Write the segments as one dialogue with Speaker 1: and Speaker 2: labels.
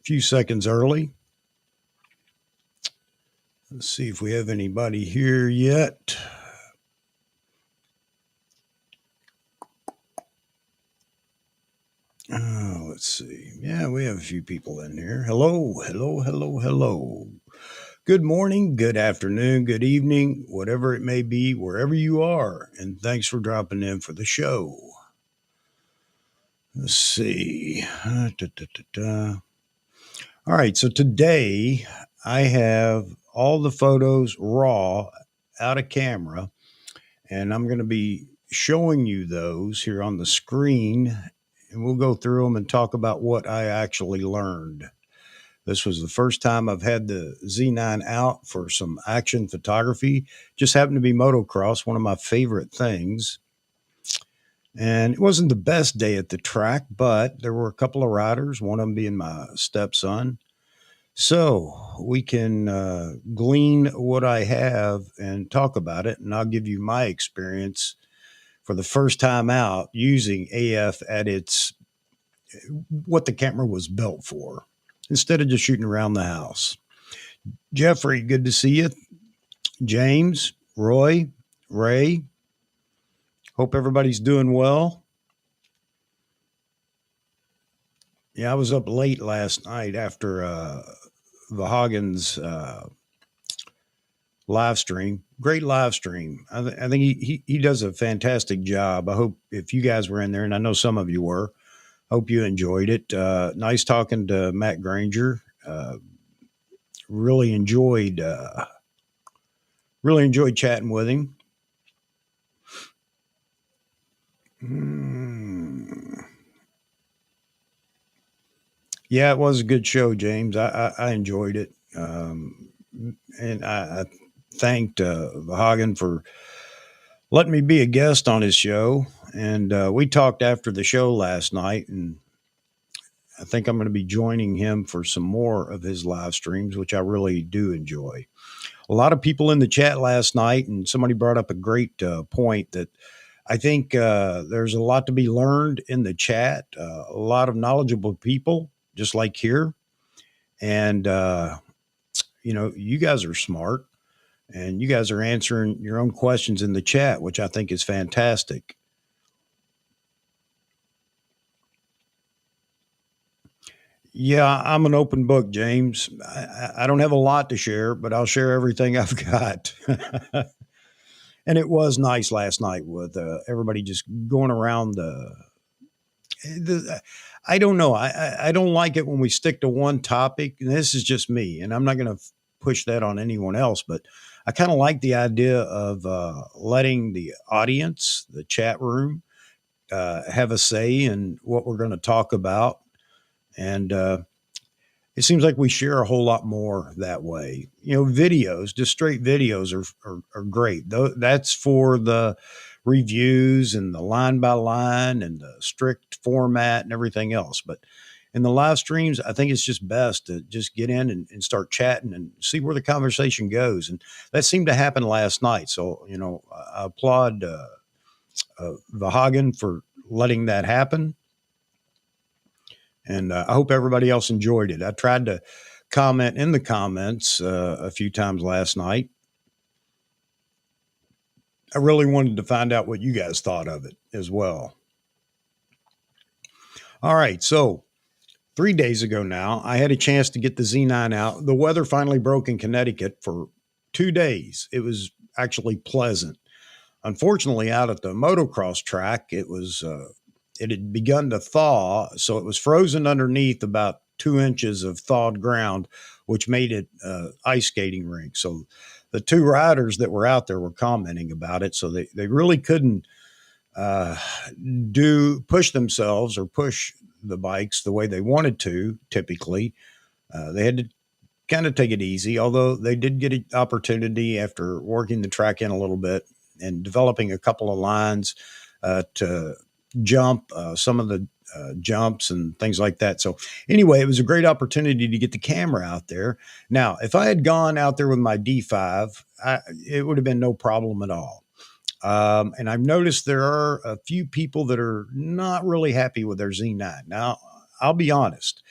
Speaker 1: few seconds early. Let's see if we have anybody here yet. Let's see. Yeah, we have a few people in here. Hello, hello, hello, hello. Good morning, good afternoon, good evening, whatever it may be, wherever you are. And thanks for dropping in for the show. Let's see. All right, so today I have all the photos raw out of camera, and I'm going to be showing you those here on the screen, and we'll go through them and talk about what I actually learned. This was the first time I've had the Z9 out for some action photography. Just happened to be motocross, one of my favorite things. And it wasn't the best day at the track, but there were a couple of riders, one of them being my stepson. So we can glean what I have and talk about it. And I'll give you my experience for the first time out using AF at its what the camera was built for instead of just shooting around the house. Jeffrey, good to see you. James, Roy, Ray, hope everybody's doing well. Yeah, I was up late last night after Vahagen's live stream. Great live stream. I think he does a fantastic job. I hope if you guys were in there, and I know some of you were, hope you enjoyed it. Nice talking to Matt Granger. Really enjoyed chatting with him. Yeah, it was a good show, James. I enjoyed it. And I thanked Vahagen for letting me be a guest on his show. And we talked after the show last night, and I think I'm going to be joining him for some more of his live streams, which I really do enjoy. A lot of people in the chat last night, and somebody brought up a great point that I think there's a lot to be learned in the chat. A lot of knowledgeable people, just like here. And, you guys are smart, and you guys are answering your own questions in the chat, which I think is fantastic. Yeah, I'm an open book, James. I don't have a lot to share, but I'll share everything I've got. And it was nice last night with everybody just going around I don't know. I don't like it when we stick to one topic. And this is just me, and I'm not going to push that on anyone else, but I kind of like the idea of letting the audience, the chat room, have a say in what we're going to talk about. And it seems like we share a whole lot more that way. Videos, just straight videos are great. That's for the reviews and the line by line and the strict format and everything else. But in the live streams, I think it's just best to just get in and start chatting and see where the conversation goes. And that seemed to happen last night. So, I applaud Vahagen for letting that happen. And I hope everybody else enjoyed it. I tried to comment in the comments a few times last night. I really wanted to find out what you guys thought of it as well. All right. So 3 days ago now, I had a chance to get the Z9 out. The weather finally broke in Connecticut for 2 days. It was actually pleasant. Unfortunately, out at the motocross track, it had begun to thaw, so it was frozen underneath about 2 inches of thawed ground, which made it ice skating rink. So the two riders that were out there were commenting about it. So they really couldn't push themselves or push the bikes the way they wanted to. Typically, they had to kind of take it easy, although they did get an opportunity after working the track in a little bit and developing a couple of lines to jump some of the jumps and things like that. So anyway, it was a great opportunity to get the camera out there. Now, if I had gone out there with my D5, it would have been no problem at all. And I've noticed there are a few people that are not really happy with their Z9. Now, I'll be honest.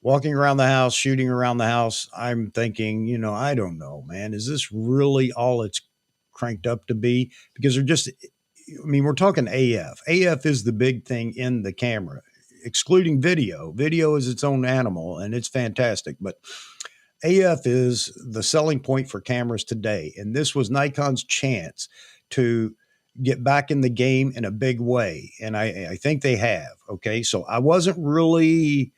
Speaker 1: walking around the house, shooting around the house, I'm thinking, I don't know, man, is this really all it's cranked up to be? Because they're just, I mean, we're talking AF. AF is the big thing in the camera, excluding video. Video is its own animal and it's fantastic, but AF is the selling point for cameras today. And this was Nikon's chance to get back in the game in a big way. And I think they have. Okay. So I wasn't really,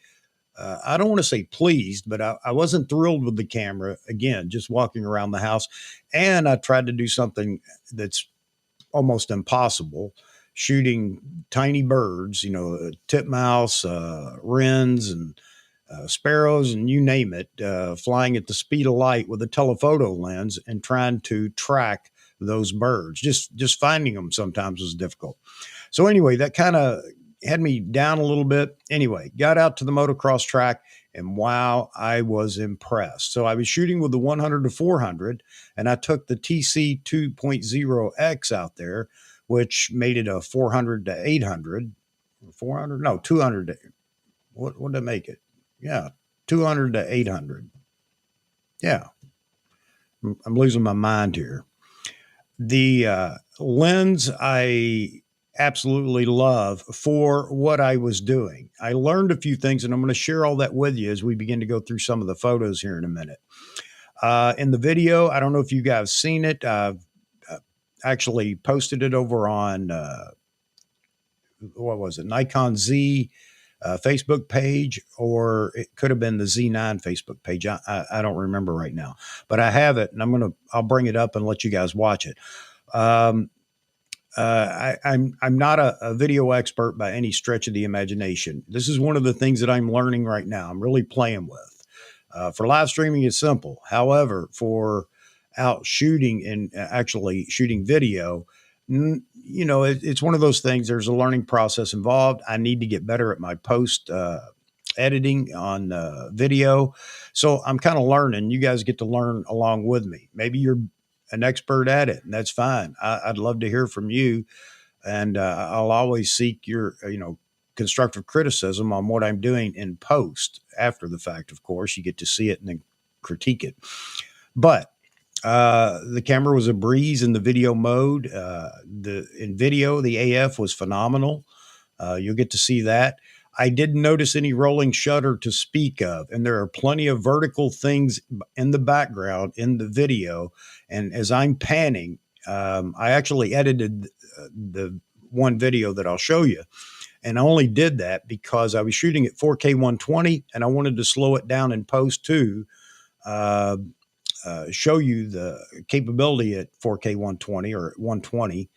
Speaker 1: I don't want to say pleased, but I wasn't thrilled with the camera. Again, just walking around the house. And I tried to do something that's almost impossible, shooting tiny birds, titmouse, wrens, and sparrows, and you name it, flying at the speed of light with a telephoto lens and trying to track those birds. Just finding them sometimes was difficult. So anyway, that kind of had me down a little bit. Anyway, got out to the motocross track, and wow, I was impressed. So I was shooting with the 100 to 400, and I took the TC 2.0X out there, which made it a 400 to 800. 400? No, 200 to, what did I make it? Yeah, 200 to 800. Yeah, I'm losing my mind here. The lens I absolutely love for what I was doing. I learned a few things, and I'm going to share all that with you as we begin to go through some of the photos here in a minute. In the video, I don't know if you guys seen it. I've actually posted it over on, what was it, Nikon Z Facebook page, or it could have been the Z9 Facebook page. I don't remember right now, but I have it, and I'll bring it up and let you guys watch it. I'm not a video expert by any stretch of the imagination. This is one of the things that I'm learning right now. I'm really playing with. For live streaming, it's simple. However, for out shooting and actually shooting video, it's one of those things. There's a learning process involved. I need to get better at my post editing on video. So I'm kind of learning. You guys get to learn along with me. Maybe you're an expert at it, and that's fine. I'd love to hear from you. And I'll always seek your, constructive criticism on what I'm doing in post after the fact. Of course, you get to see it and then critique it. But the camera was a breeze in the video mode. In video, the AF was phenomenal. You'll get to see that. I didn't notice any rolling shutter to speak of, and there are plenty of vertical things in the background in the video. And as I'm panning, I actually edited the one video that I'll show you. And I only did that because I was shooting at 4K 120, and I wanted to slow it down in post too. Show you the capability at 4K 120 or 120.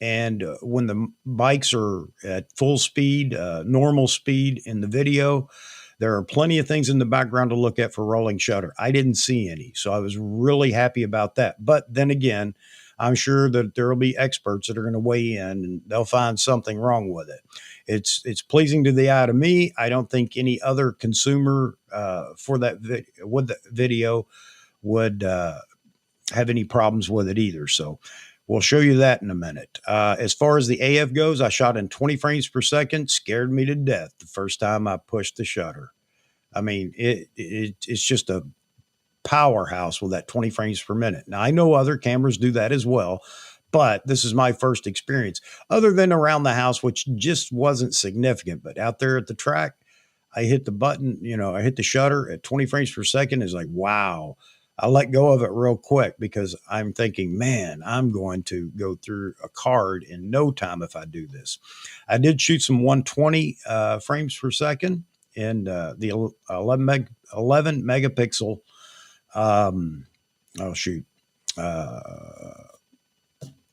Speaker 1: And when the bikes are at full speed, normal speed in the video, there are plenty of things in the background to look at for rolling shutter. I didn't see any, so I was really happy about that. But then again, I'm sure that there will be experts that are going to weigh in and they'll find something wrong with it. It's pleasing to the eye to me. I don't think any other consumer for that with the video would have any problems with it either. So we'll show you that in a minute. As far as the AF goes, I shot in 20 frames per second. Scared me to death the first time I pushed the shutter. I mean, it's just a powerhouse with that 20 frames per minute. Now, I know other cameras do that as well, but this is my first experience other than around the house, which just wasn't significant. But out there at the track, I hit the button, I hit the shutter at 20 frames per second. It's like, wow. I let go of it real quick because I'm thinking, man, I'm going to go through a card in no time if I do this. I did shoot some 120 frames per second in the 11 megapixel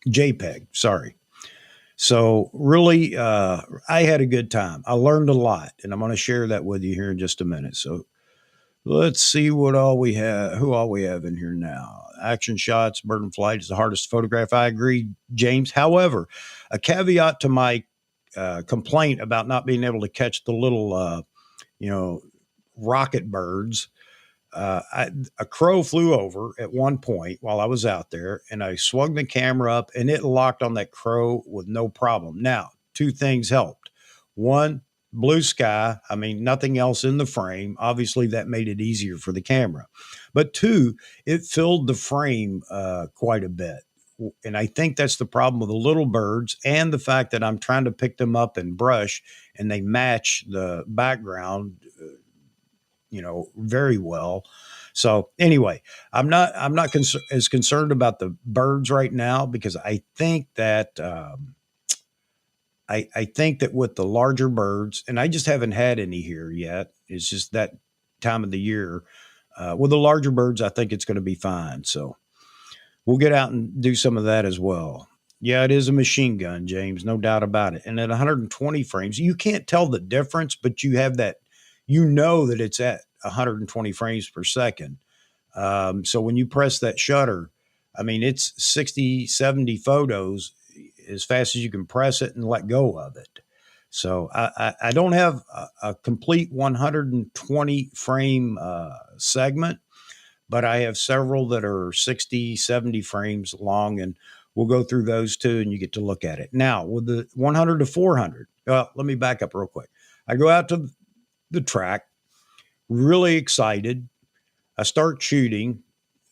Speaker 1: JPEG. Sorry. So really, I had a good time. I learned a lot, and I'm going to share that with you here in just a minute. So let's see who all we have in here now. Action shots, bird in flight is the hardest to photograph. I agree, James. However, a caveat to my complaint about not being able to catch the little, rocket birds. A crow flew over at one point while I was out there, and I swung the camera up, and it locked on that crow with no problem. Now, two things helped. One, blue sky. I mean, nothing else in the frame. Obviously, that made it easier for the camera. But two, it filled the frame quite a bit. And I think that's the problem with the little birds and the fact that I'm trying to pick them up in brush and they match the background, very well. So anyway, I'm not as concerned about the birds right now because I think that I think that with the larger birds, and I just haven't had any here yet. It's just that time of the year. With the larger birds, I think it's going to be fine. So we'll get out and do some of that as well. Yeah, it is a machine gun, James, no doubt about it. And at 120 frames, you can't tell the difference, but you have that, that it's at 120 frames per second. So when you press that shutter, I mean, it's 60, 70 photos as fast as you can press it and let go of it. So I don't have a complete 120 frame segment, but I have several that are 60, 70 frames long, and we'll go through those too, and you get to look at it. Now, with the 100 to 400, let me back up real quick. I go out to the track, really excited. I start shooting.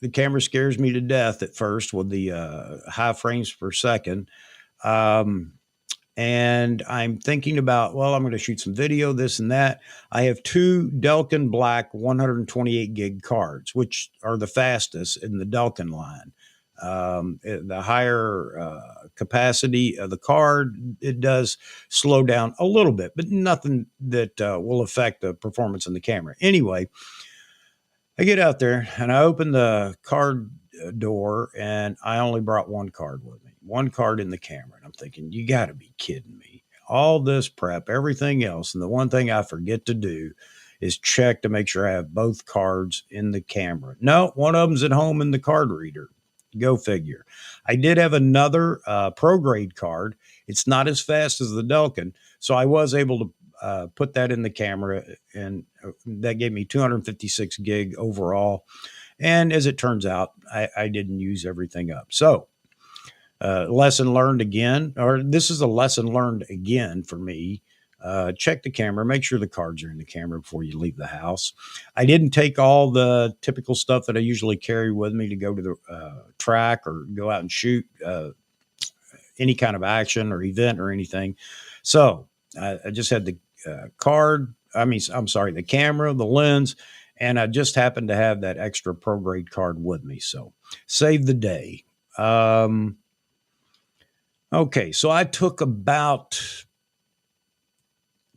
Speaker 1: The camera scares me to death at first with the high frames per second. And I'm thinking about, well, I'm going to shoot some video, this and that. I have two Delkin Black 128 gig cards, which are the fastest in the Delkin line. The higher capacity of the card, it does slow down a little bit, but nothing that will affect the performance in the camera. Anyway, I get out there and I open the card door and I only brought one card with me, one card in the camera. And I'm thinking, you got to be kidding me. All this prep, everything else. And the one thing I forget to do is check to make sure I have both cards in the camera. No, one of them's at home in the card reader. Go figure. I did have another pro grade card. It's not as fast as the Delkin. So I was able to put that in the camera, and that gave me 256 gig overall. And as it turns out, I didn't use everything up. So lesson learned again, or this is a lesson learned again for me. Check the camera, make sure the cards are in the camera before you leave the house. I didn't take all the typical stuff that I usually carry with me to go to the track or go out and shoot any kind of action or event or anything. So I just had the the camera, the lens, and I just happened to have that extra pro grade card with me. So save the day. Okay, so I took about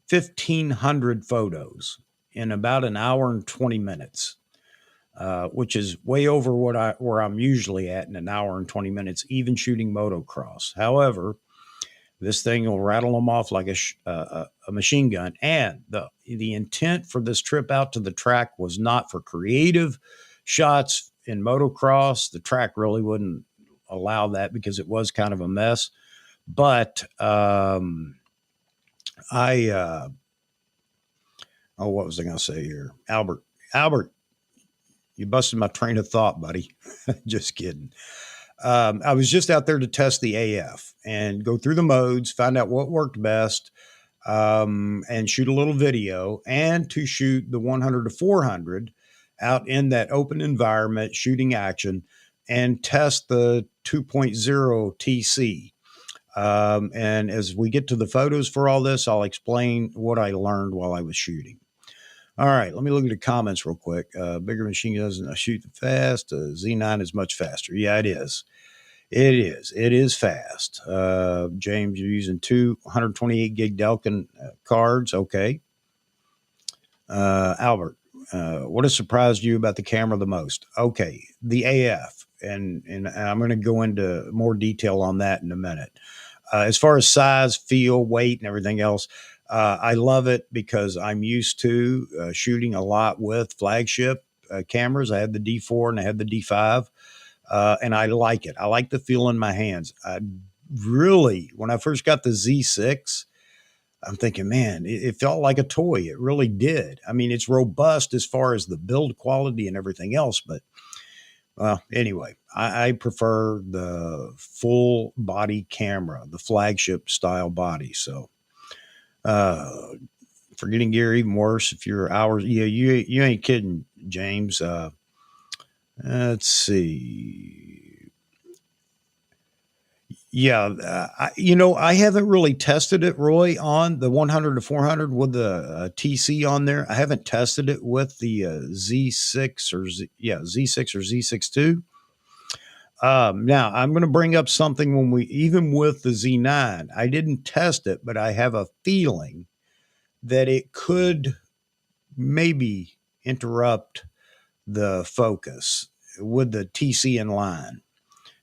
Speaker 1: 1,500 photos in about an hour and 20 minutes, which is way over where I'm usually at in an hour and 20 minutes, even shooting motocross. However, this thing will rattle them off like a machine gun. And the intent for this trip out to the track was not for creative shots in motocross. The track really wouldn't allow that because it was kind of a mess. But what was I going to say here? Albert, you busted my train of thought, buddy. Just kidding. I was just out there to test the AF and go through the modes, find out what worked best, and shoot a little video, and to shoot the 100 to 400 out in that open environment, shooting action, and test the 2.0 TC. And as we get to the photos for all this, I'll explain what I learned while I was shooting. All right, let me look at the comments real quick. Bigger machine doesn't shoot fast. Z9 is much faster. Yeah, it is. It is. It is fast. James, you're using two 128 gig Delkin cards. Okay. Albert, what has surprised you about the camera the most? Okay, the AF. And I'm going to go into more detail on that in a minute. As far as size, feel, weight, and everything else, I love it because I'm used to shooting a lot with flagship cameras. I had the D4 and I had the D5, and I like it. I like the feel in my hands. When I first got the Z6, I'm thinking, man, it felt like a toy. It really did. I mean, it's robust as far as the build quality and everything else, but well, anyway, I prefer the full body camera, the flagship style body. So, For getting gear, even worse if you're hours. Yeah, you ain't kidding, James. Let's see. Yeah, I haven't really tested it, Roy, on the 100 to 400 with the TC on there. I haven't tested it with the Z6 or Z6 or Z62. Now I'm going to bring up something when even with the Z9, I didn't test it, but I have a feeling that it could maybe interrupt the focus with the TC in line.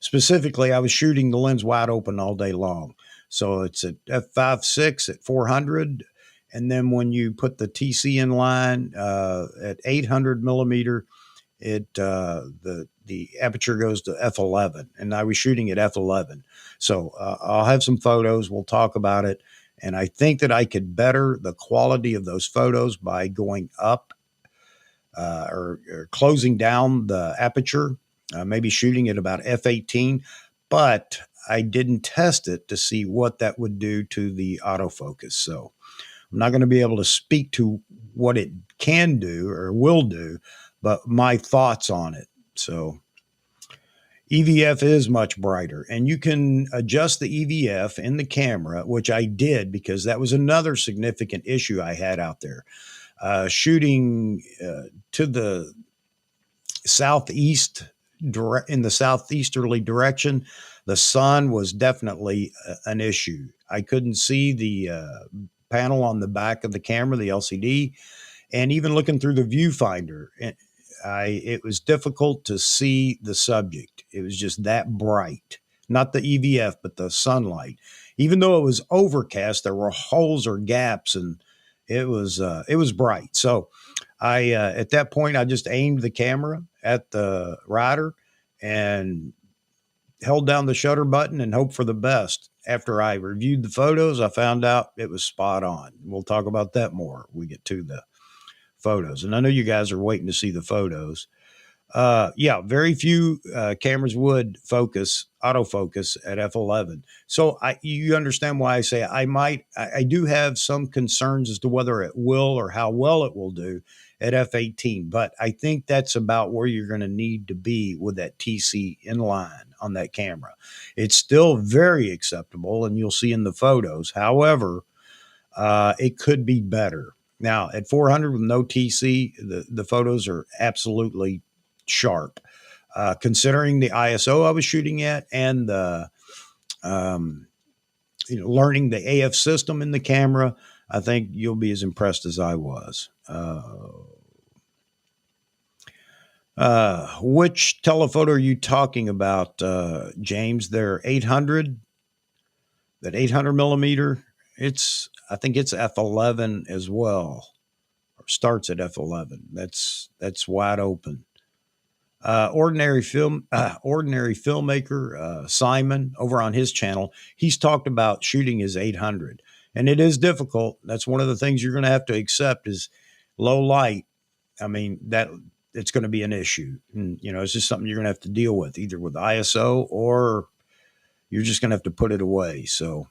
Speaker 1: Specifically, I was shooting the lens wide open all day long. So it's at f5.6 at 400. And then when you put the TC in line at 800 millimeter, the aperture goes to f11, and I was shooting at f11. So I'll have some photos. We'll talk about it, and I think that I could better the quality of those photos by going up or closing down the aperture, maybe shooting at about f18. But I didn't test it to see what that would do to the autofocus. So I'm not going to be able to speak to what it can do or will do, but my thoughts on it. So EVF is much brighter, and you can adjust the EVF in the camera, which I did because that was another significant issue I had out there. Shooting to the southeast, in the southeasterly direction, the sun was definitely an issue. I couldn't see the panel on the back of the camera, the LCD, and even looking through the viewfinder, it was difficult to see the subject. It was just that bright, not the EVF, but the sunlight. Even though it was overcast, there were holes or gaps, and it was bright. So I at that point I just aimed the camera at the rider and held down the shutter button and hoped for the best. After I reviewed the photos, I found out it was spot on. We'll talk about that more when we get to the photos. And I know you guys are waiting to see the photos. Yeah, very few cameras would autofocus at f11. So you understand why I say I do have some concerns as to whether it will or how well it will do at f18. But I think that's about where you're going to need to be with that TC inline on that camera. It's still very acceptable, and you'll see in the photos. However, it could be better. Now, at 400 with no TC, the photos are absolutely sharp. Considering the ISO I was shooting at and the learning the AF system in the camera, I think you'll be as impressed as I was. Which telephoto are you talking about, James? They're 800, that 800 millimeter. I think it's f11 as well, or starts at f11. That's wide open. Ordinary filmmaker Simon over on his channel, he's talked about shooting his 800, and it is difficult. That's one of the things you're going to have to accept is low light. I mean, that it's going to be an issue, and it's just something you're going to have to deal with, either with ISO or you're just going to have to put it away. So,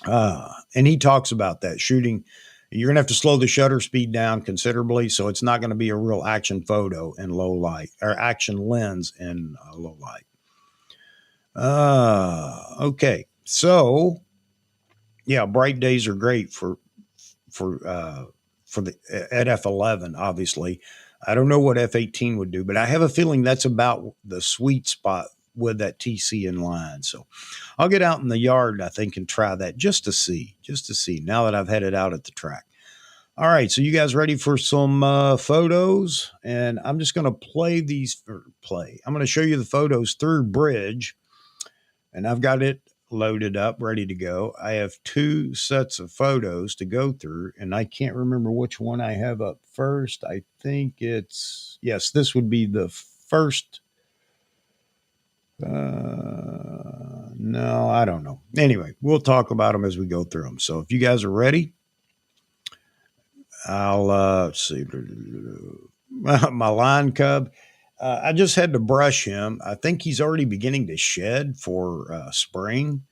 Speaker 1: and he talks about that shooting. You're going to have to slow the shutter speed down considerably, so it's not going to be a real action photo in low light, or action lens in low light. Okay, so yeah, bright days are great for the at f11. Obviously, I don't know what f18 would do, but I have a feeling that's about the sweet spot with that TC in line. So I'll get out in the yard, I think, and try that just to see now that I've had it out at the track. All right, so you guys ready for some photos? And I'm just going to I'm going to show you the photos through Bridge, and I've got it loaded up, ready to go. I have two sets of photos to go through, and I can't remember which one I have up first. I think this would be the first. No, I don't know. Anyway, we'll talk about them as we go through them. So if you guys are ready, I'll see. My line cub, I just had to brush him. I think he's already beginning to shed for spring.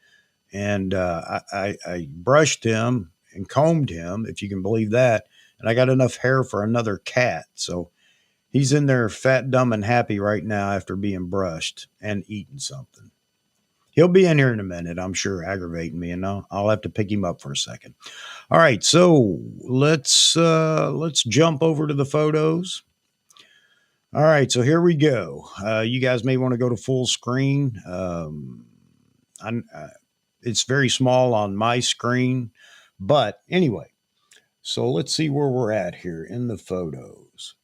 Speaker 1: And I brushed him, and combed him, if you can believe that. And I got enough hair for another cat. So he's in there fat, dumb, and happy right now after being brushed and eating something. He'll be in here in a minute, I'm sure, aggravating me, and I'll have to pick him up for a second. All right, so let's jump over to the photos. All right, so here we go. You guys may want to go to full screen. It's very small on my screen, but anyway, so let's see where we're at here in the photos.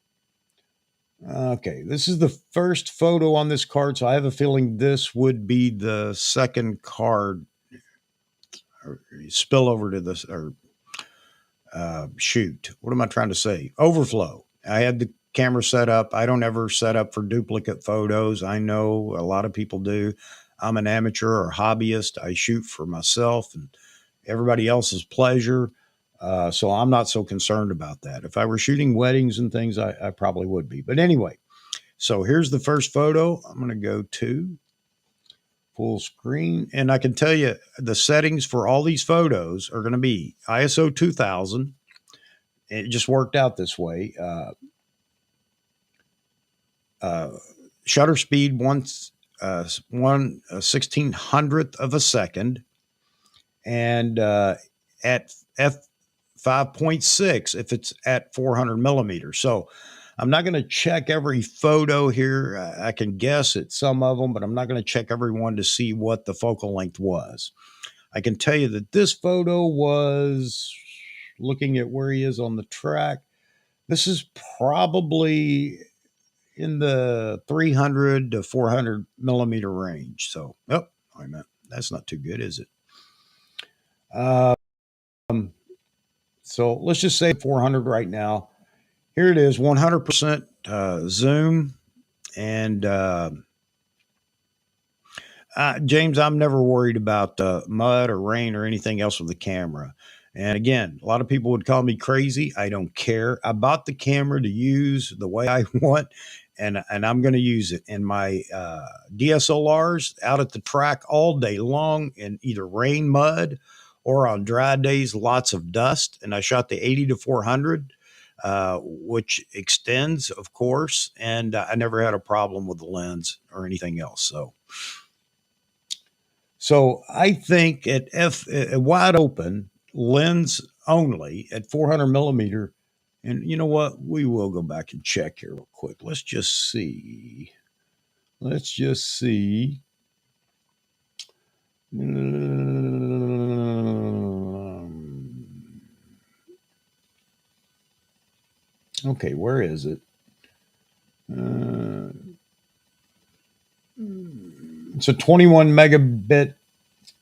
Speaker 1: Okay, this is the first photo on this card, so I have a feeling this would be the second card. Or spill over to this, or shoot, what am I trying to say? Overflow. I had the camera set up. I don't ever set up for duplicate photos. I know a lot of people do. I'm an amateur or hobbyist. I shoot for myself and everybody else's pleasure. So I'm not so concerned about that. If I were shooting weddings and things, I probably would be. But anyway, so here's the first photo. I'm going to go to full screen. And I can tell you the settings for all these photos are going to be ISO 2000. It just worked out this way. Shutter speed, 1/1600th of a second. And at f5.6 if it's at 400 millimeters. So I'm not going to check every photo here. I can guess at some of them, but I'm not going to check every one to see what the focal length was. I can tell you that this photo was, looking at where he is on the track, this is probably in the 300 to 400 millimeter range. So, oh, wait a minute. That's not too good, is it? So let's just say 400 right now. Here it is, 100% zoom. And James, I'm never worried about mud or rain or anything else with the camera. And again, a lot of people would call me crazy. I don't care. I bought the camera to use the way I want, and I'm going to use it in my DSLRs out at the track all day long in either rain, mud, or on dry days, lots of dust. And I shot the 80 to 400. Which extends, of course, and I never had a problem with the lens or anything else. So I think at wide open lens only at 400 millimeter, and you know what? We will go back and check here real quick. Let's just see. Okay, where is it? It's a 21 megabit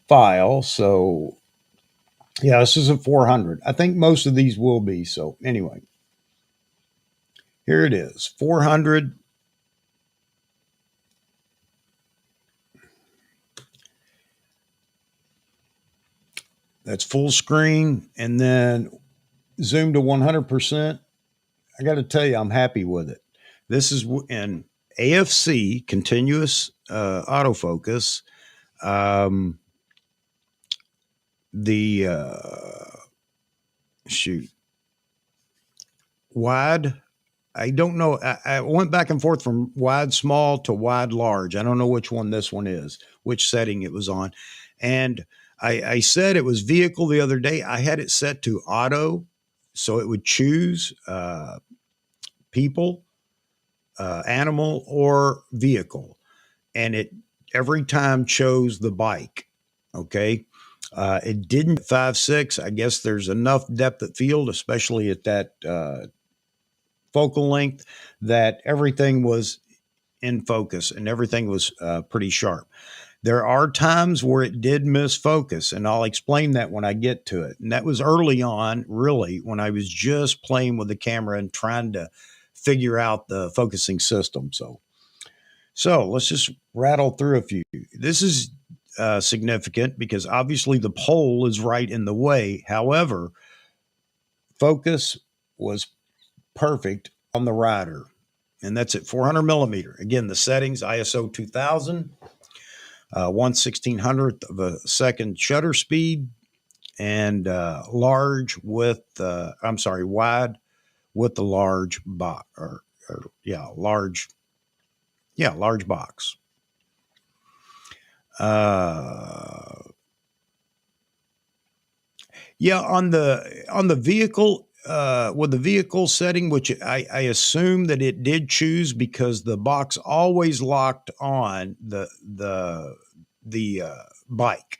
Speaker 1: file. So, yeah, this is a 400. I think most of these will be. So, anyway, here it is 400. That's full screen. And then zoom to 100%. I got to tell you, I'm happy with it. This is in AFC, continuous autofocus. Shoot, wide. I don't know. I went back and forth from wide small to wide large. I don't know which one this one is, which setting it was on. And I said it was vehicle the other day. I had it set to auto, so it would choose people, animal, or vehicle. And it every time chose the bike. Okay. It didn't 5.6. I guess there's enough depth of field, especially at that focal length, that everything was in focus and everything was pretty sharp. There are times where it did miss focus, and I'll explain that when I get to it. And that was early on, really, when I was just playing with the camera and trying to figure out the focusing system. So let's just rattle through a few. This is significant because obviously the pole is right in the way. However, focus was perfect on the rider, and that's at 400 millimeter. Again, the settings, ISO 2000, 1/1600th of a second shutter speed, and large with, I'm sorry, wide with the large box, or yeah, large box. Uh, yeah, on the vehicle, with the vehicle setting, which I assume that it did choose because the box always locked on the bike.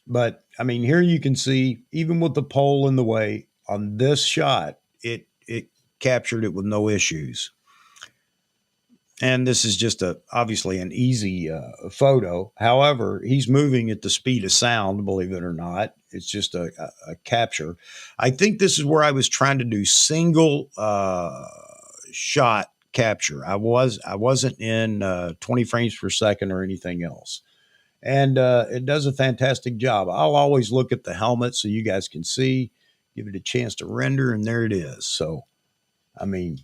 Speaker 1: But I mean, here you can see, even with the pole in the way on this shot, it captured it with no issues. And this is just obviously an easy photo. However, he's moving at the speed of sound, believe it or not. It's just a capture. I think this is where I was trying to do single shot capture. I wasn't in 20 frames per second or anything else. And it does a fantastic job. I'll always look at the helmet so you guys can see, give it a chance to render, and there it is. So, I mean,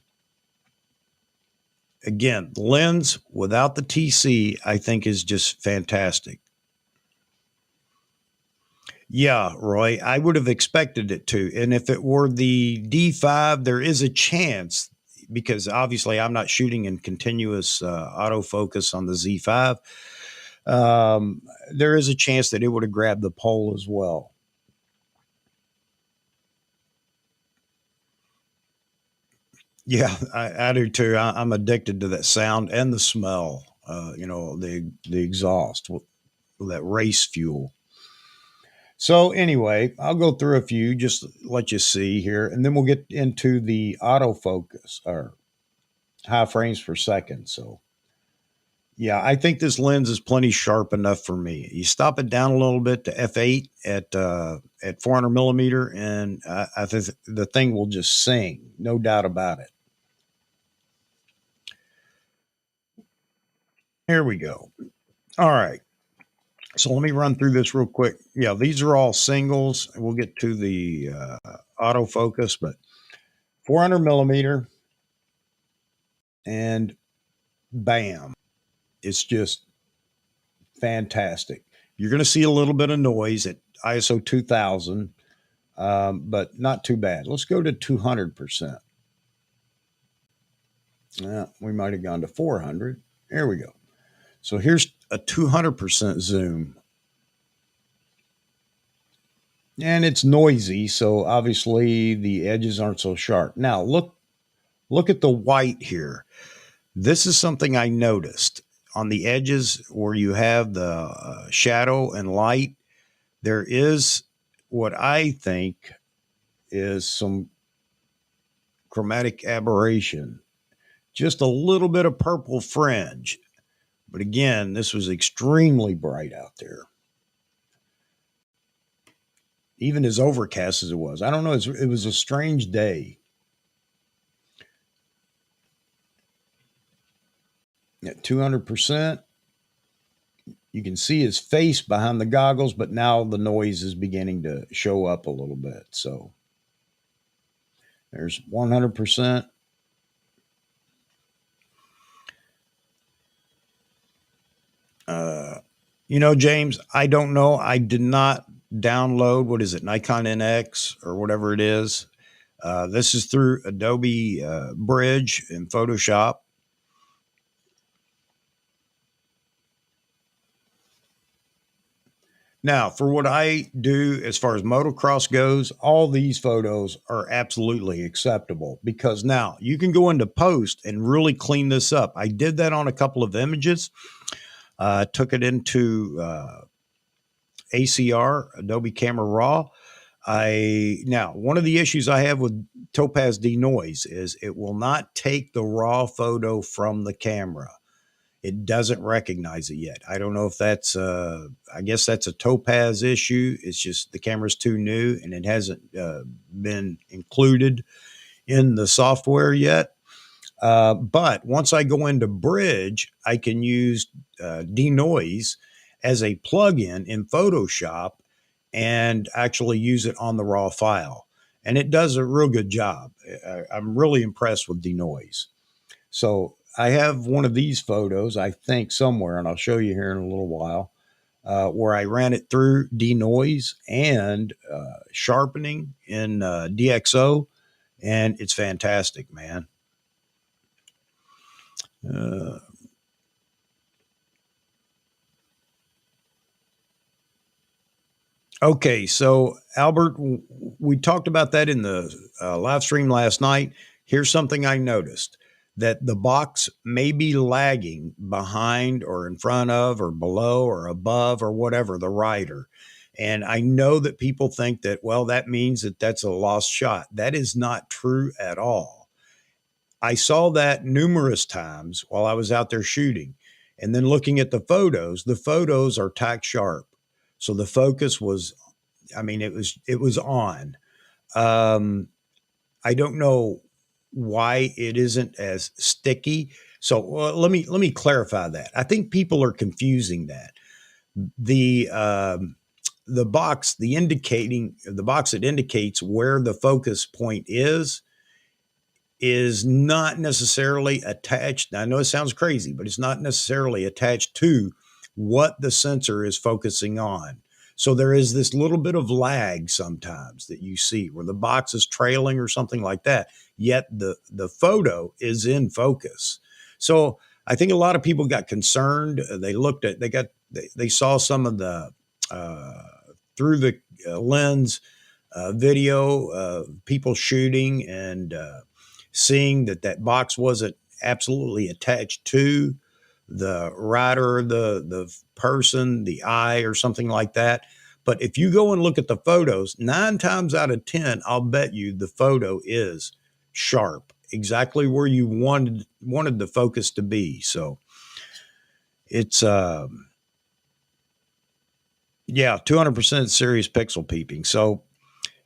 Speaker 1: again, the lens without the TC, I think, is just fantastic. Yeah, Roy, I would have expected it to. And if it were the D5, there is a chance, because obviously I'm not shooting in continuous autofocus on the Z5. There is a chance that it would have grabbed the pole as well. Yeah, I do too. I'm addicted to that sound and the smell. The exhaust, that race fuel. So anyway, I'll go through a few, just let you see here, and then we'll get into the autofocus or high frames per second. So yeah, I think this lens is plenty sharp enough for me. You stop it down a little bit to f8 at 400 millimeter, and I think the thing will just sing, no doubt about it. Here we go. All right. So let me run through this real quick. Yeah, these are all singles. We'll get to the autofocus, but 400 millimeter, and bam, it's just fantastic. You're going to see a little bit of noise at ISO 2000, but not too bad. Let's go to 200%. Yeah, we might have gone to 400. There we go. So here's a 200% zoom. And it's noisy, so obviously the edges aren't so sharp. Now look at the white here. This is something I noticed on the edges where you have the shadow and light. There is what I think is some chromatic aberration, just a little bit of purple fringe. But again, this was extremely bright out there, even as overcast as it was. I don't know. It was a strange day. At 200%, you can see his face behind the goggles, but now the noise is beginning to show up a little bit. So there's 100%. James, I don't know. I did not download, what is it, Nikon NX or whatever it is. This is through Adobe Bridge in Photoshop. Now, for what I do as far as motocross goes, all these photos are absolutely acceptable, because now you can go into post and really clean this up. I did that on a couple of images. Took it into ACR, Adobe Camera Raw. Now, one of the issues I have with Topaz Denoise is it will not take the raw photo from the camera. It doesn't recognize it yet. I don't know if that's I guess that's a Topaz issue. It's just the camera's too new and it hasn't been included in the software yet. But once I go into Bridge, I can use Denoise as a plugin in Photoshop and actually use it on the raw file. And it does a real good job. I'm really impressed with Denoise. So I have one of these photos, I think, somewhere, and I'll show you here in a little while. where I ran it through denoise and sharpening in DxO, and it's fantastic, man. Uh, Okay, so Albert, we talked about that in the live stream last night. Here's something I noticed, that the box may be lagging behind or in front of or below or above or whatever the rider. And I know that people think that, well, that means that that's a lost shot. That is not true at all. I saw that numerous times while I was out there shooting. And then looking at the photos are tack sharp. So the focus was, I mean, it was on. Um, I don't know why it isn't as sticky. So let me clarify that. I think people are confusing that. The box, the box that indicates where the focus point is not necessarily attached. I know it sounds crazy, but it's not necessarily attached to what the sensor is focusing on. So there is this little bit of lag sometimes that you see where the box is trailing or something like that, yet the photo is in focus. So I think a lot of people got concerned. They looked at, they saw some of the uh, through the lens video, people shooting and seeing that that box wasn't absolutely attached to the rider, the person, the eye, or something like that. But if you go and look at the photos, 9 times out of 10, I'll bet you the photo is sharp, exactly where you wanted the focus to be. So it's yeah, 200% serious pixel peeping. So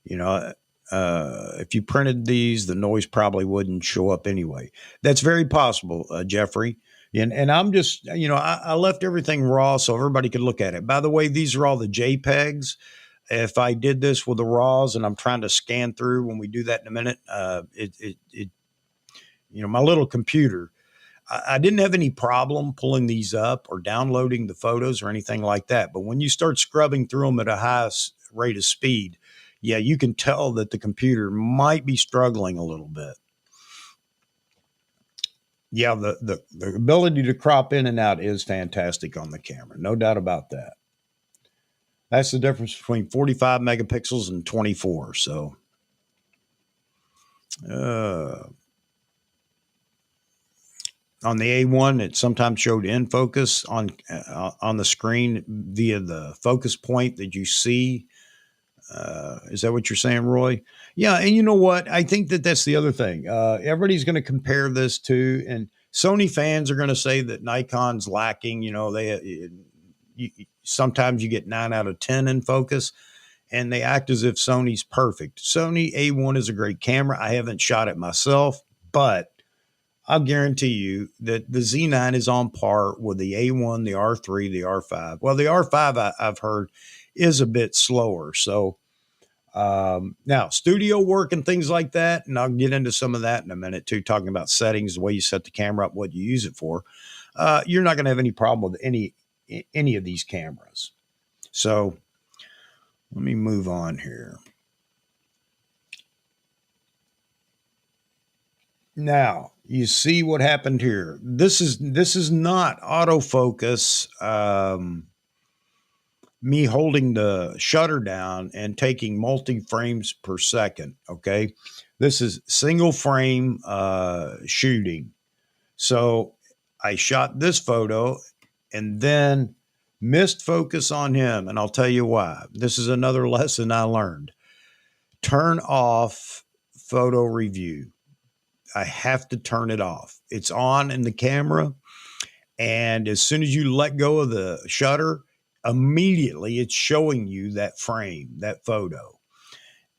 Speaker 1: you know, if you printed these, the noise probably wouldn't show up anyway. That's very possible, Jeffrey. And I'm just, I left everything raw so everybody could look at it. By the way, these are all the JPEGs. If I did this with the RAWs and I'm trying to scan through when we do that in a minute, my little computer, I didn't have any problem pulling these up or downloading the photos or anything like that. But when you start scrubbing through them at a high rate of speed, yeah, you can tell that the computer might be struggling a little bit. Yeah, the ability to crop in and out is fantastic on the camera. No doubt about that. That's the difference between 45 megapixels and 24. So, uh, on the A1, it sometimes showed in focus on the screen via the focus point that you see. Is that what you're saying, Roy? Yeah, and you know what? I think that that's the other thing. Everybody's going to compare this to, and Sony fans are going to say that Nikon's lacking. Sometimes you get 9 out of 10 in focus, and they act as if Sony's perfect. Sony A1 is a great camera. I haven't shot it myself, but I'll guarantee you that the Z9 is on par with the A1, the R3, the R5. Well, the R5 I've heard is a bit slower. So now studio work and things like that, and I'll get into some of that in a minute too, talking about settings, the way you set the camera up, what you use it for. You're not going to have any problem with any of these cameras. So let me move on here. Now you see what happened here. This is not autofocus. Me holding the shutter down and taking multi frames per second. Okay, this is single frame shooting. So I shot this photo and then missed focus on him, and I'll tell you why. This is another lesson I learned. Turn off photo review. I have to turn it off. It's on in the camera. And as soon as you let go of the shutter, immediately it's showing you that frame, that photo.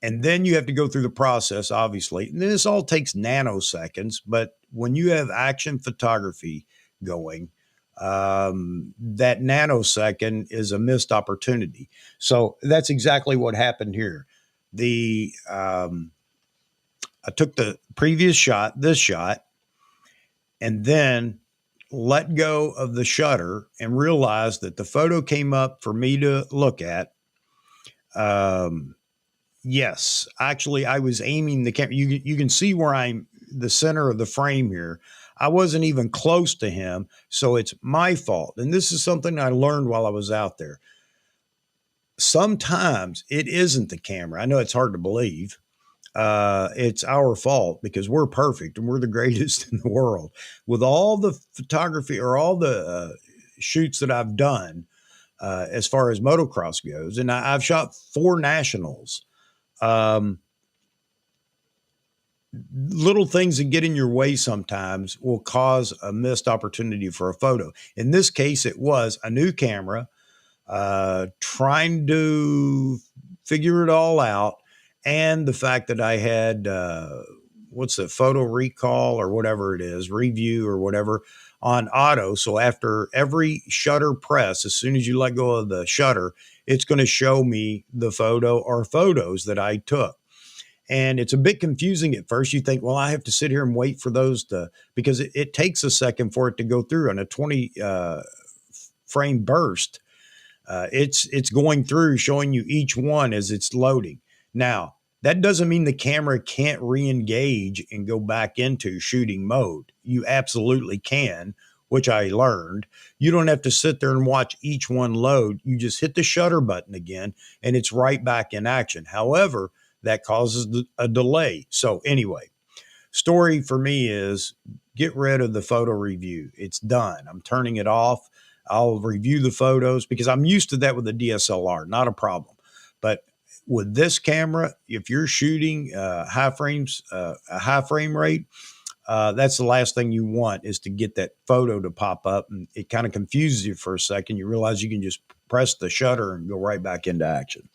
Speaker 1: And then you have to go through the process, obviously. And this all takes nanoseconds. But when you have action photography going, that nanosecond is a missed opportunity. So that's exactly what happened here. I took the previous shot, this shot, and then let go of the shutter and realized that the photo came up for me to look at. Um, yes, actually, I was aiming the camera. You can see where I'm the center of the frame here. I wasn't even close to him, so it's my fault. And this is something I learned while I was out there. Sometimes it isn't the camera. I know it's hard to believe. It's our fault because we're perfect and we're the greatest in the world. With all the photography or all the shoots that I've done as far as motocross goes, and I've shot 4 nationals. Um, Little things that get in your way sometimes will cause a missed opportunity for a photo. In this case, it was a new camera, trying to figure it all out, and the fact that I had what's the photo recall or whatever it is, review or whatever on auto. So after every shutter press, as soon as you let go of the shutter, it's going to show me the photo or photos that I took. And it's a bit confusing at first. You think, well, I have to sit here and wait for those to, because it takes a second for it to go through on a 20 frame burst. It's going through showing you each one as it's loading. Now, that doesn't mean the camera can't re-engage and go back into shooting mode. You absolutely can, which I learned. You don't have to sit there and watch each one load. You just hit the shutter button again, and it's right back in action. However, that causes a delay. So anyway, story for me is get rid of the photo review. It's done. I'm turning it off. I'll review the photos because I'm used to that with a DSLR, not a problem. But with this camera, if you're shooting a high frame rate, that's the last thing you want is to get that photo to pop up, and it kind of confuses you for a second. You realize you can just press the shutter and go right back into action.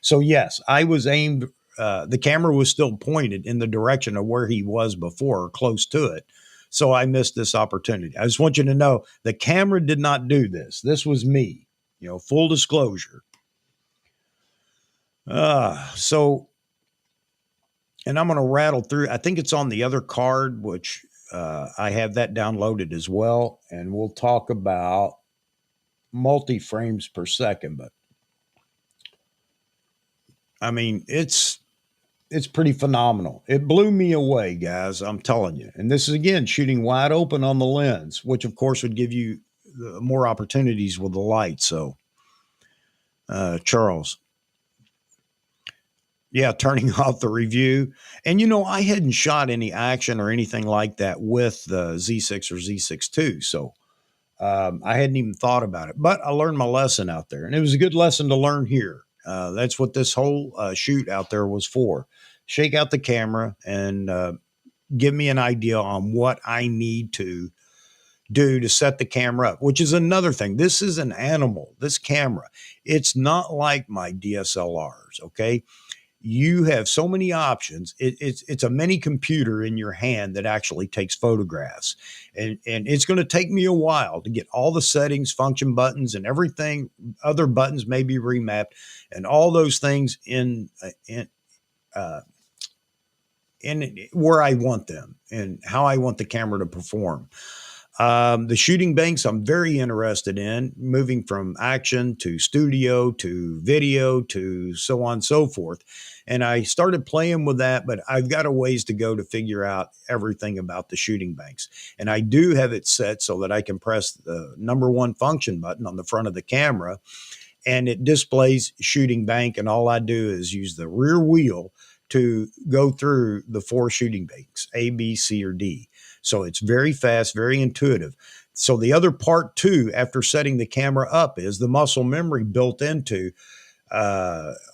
Speaker 1: So yes, I was aimed. The camera was still pointed in the direction of where he was before, or close to it. So I missed this opportunity. I just want you to know the camera did not do this. This was me, full disclosure. So, and I'm going to rattle through. I think it's on the other card, which I have that downloaded as well. And we'll talk about multi frames per second. But I mean, it's pretty phenomenal. It blew me away, guys. I'm telling you. And this is again shooting wide open on the lens, which of course would give you more opportunities with the light. So, Charles, yeah, turning off the review. And I hadn't shot any action or anything like that with the Z6 or Z6 II. So I hadn't even thought about it. But I learned my lesson out there. And it was a good lesson to learn here. That's what this whole shoot out there was for. Shake out the camera and give me an idea on what I need to do to set the camera up, which is another thing. This is an animal, this camera. It's not like my DSLRs, okay? You have so many options. It's a mini computer in your hand that actually takes photographs. And it's going to take me a while to get all the settings, function buttons, and everything. Other buttons may be remapped and all those things in where I want them and how I want the camera to perform. The shooting banks I'm very interested in, moving from action to studio to video to so on and so forth. And I started playing with that, but I've got a ways to go to figure out everything about the shooting banks. And I do have it set so that I can press the #1 function button on the front of the camera and it displays shooting bank. And all I do is use the rear wheel to go through the 4 shooting banks, A, B, C, or D. So it's very fast, very intuitive. So the other part too, after setting the camera up, is the muscle memory built into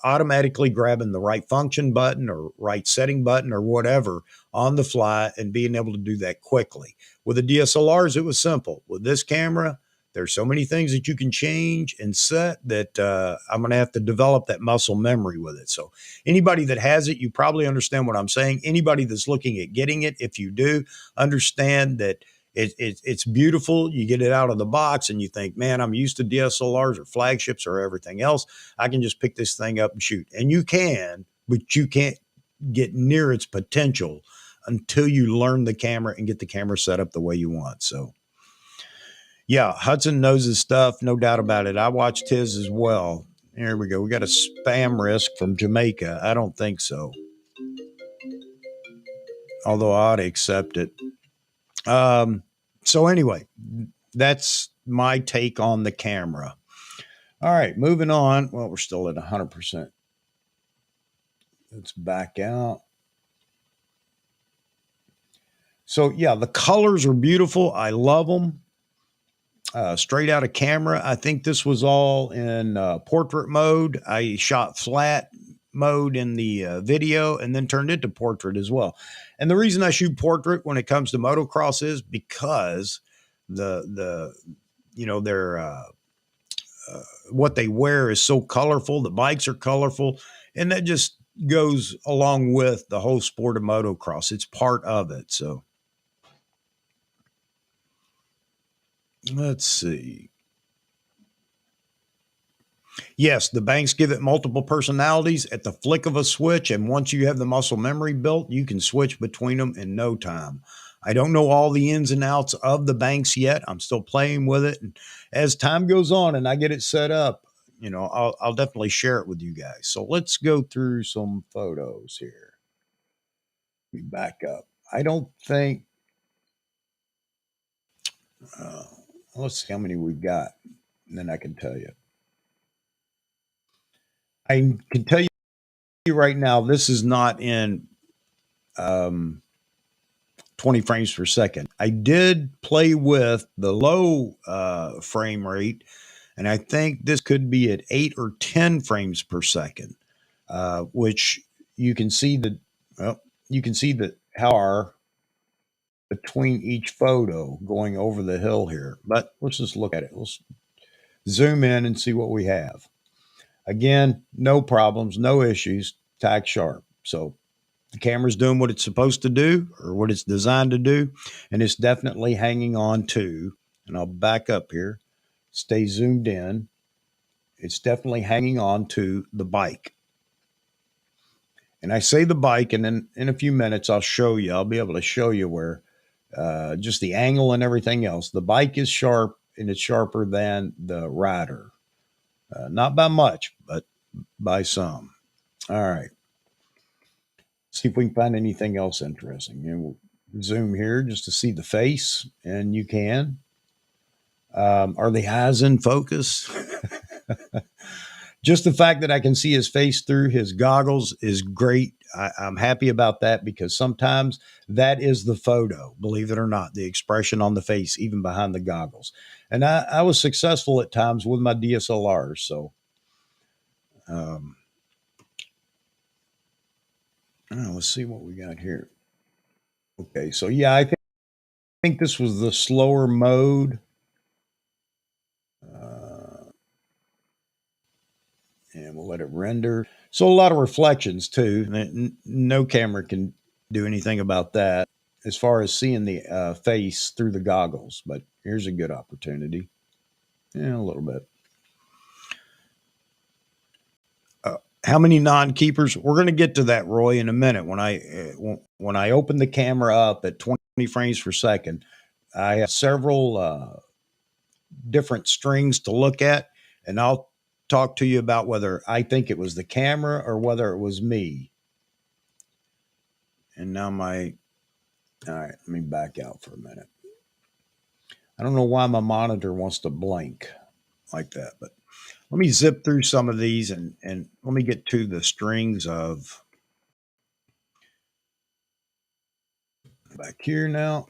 Speaker 1: automatically grabbing the right function button or right setting button or whatever on the fly and being able to do that quickly. With the DSLRs, it was simple. With this camera, there's so many things that you can change and set that I'm going to have to develop that muscle memory with it. So anybody that has it, you probably understand what I'm saying. Anybody that's looking at getting it, if you do, understand that it's beautiful. You get it out of the box and you think, man, I'm used to DSLRs or flagships or everything else. I can just pick this thing up and shoot. And you can, but you can't get near its potential until you learn the camera and get the camera set up the way you want. So Yeah, Hudson knows his stuff, no doubt about it. I watched his as well. Here we go. We got a spam risk from Jamaica. I don't think so, although I ought to accept it. Um, so anyway, that's my take on the camera. All right, moving on. Well, we're still at 100%. Let's back out. So yeah, the colors are beautiful. I love them. Straight out of camera. I think this was all in portrait mode. I shot flat mode in the video and then turned it to portrait as well. And the reason I shoot portrait when it comes to motocross is because the their what they wear is so colorful. The bikes are colorful, and that just goes along with the whole sport of motocross. It's part of it. So let's see. Yes, the banks give it multiple personalities at the flick of a switch. And once you have the muscle memory built, you can switch between them in no time. I don't know all the ins and outs of the banks yet. I'm still playing with it. And as time goes on and I get it set up, I'll definitely share it with you guys. So let's go through some photos here. We back up. I don't think, uh, let's see how many we've got. And then I can tell you. I can tell you right now, this is not in um, 20 frames per second. I did play with the low frame rate, and I think this could be at 8 or 10 frames per second, which you can see the well, you can see the how are between each photo going over the hill here. But let's just look at it. Let's zoom in and see what we have. Again, no problems, no issues, tack sharp. So the camera's doing what it's supposed to do or what it's designed to do. And it's definitely hanging on to, and I'll back up here, stay zoomed in. It's definitely hanging on to the bike. And I say the bike, and then in a few minutes, I'll be able to show you where just the angle and everything else. The bike is sharp and it's sharper than the rider. Not by much, but by some. All right. See if we can find anything else interesting. We'll zoom here just to see the face, and you can. Are the eyes in focus? Just the fact that I can see his face through his goggles is great. I'm happy about that because sometimes that is the photo, believe it or not, the expression on the face, even behind the goggles. And I was successful at times with my DSLRs. So, um, let's see what we got here. Okay, so yeah, I think this was the slower mode. Uh, and we'll let it render. So a lot of reflections too. No camera can do anything about that as far as seeing the face through the goggles. But here's a good opportunity. Yeah, a little bit. How many non-keepers? We're going to get to that, Roy, in a minute. When I open the camera up at 20 frames per second, I have several different strings to look at, and I'll talk to you about whether I think it was the camera or whether it was me. And now all right, let me back out for a minute. I don't know why my monitor wants to blink like that, but let me zip through some of these and let me get to the strings of back here now.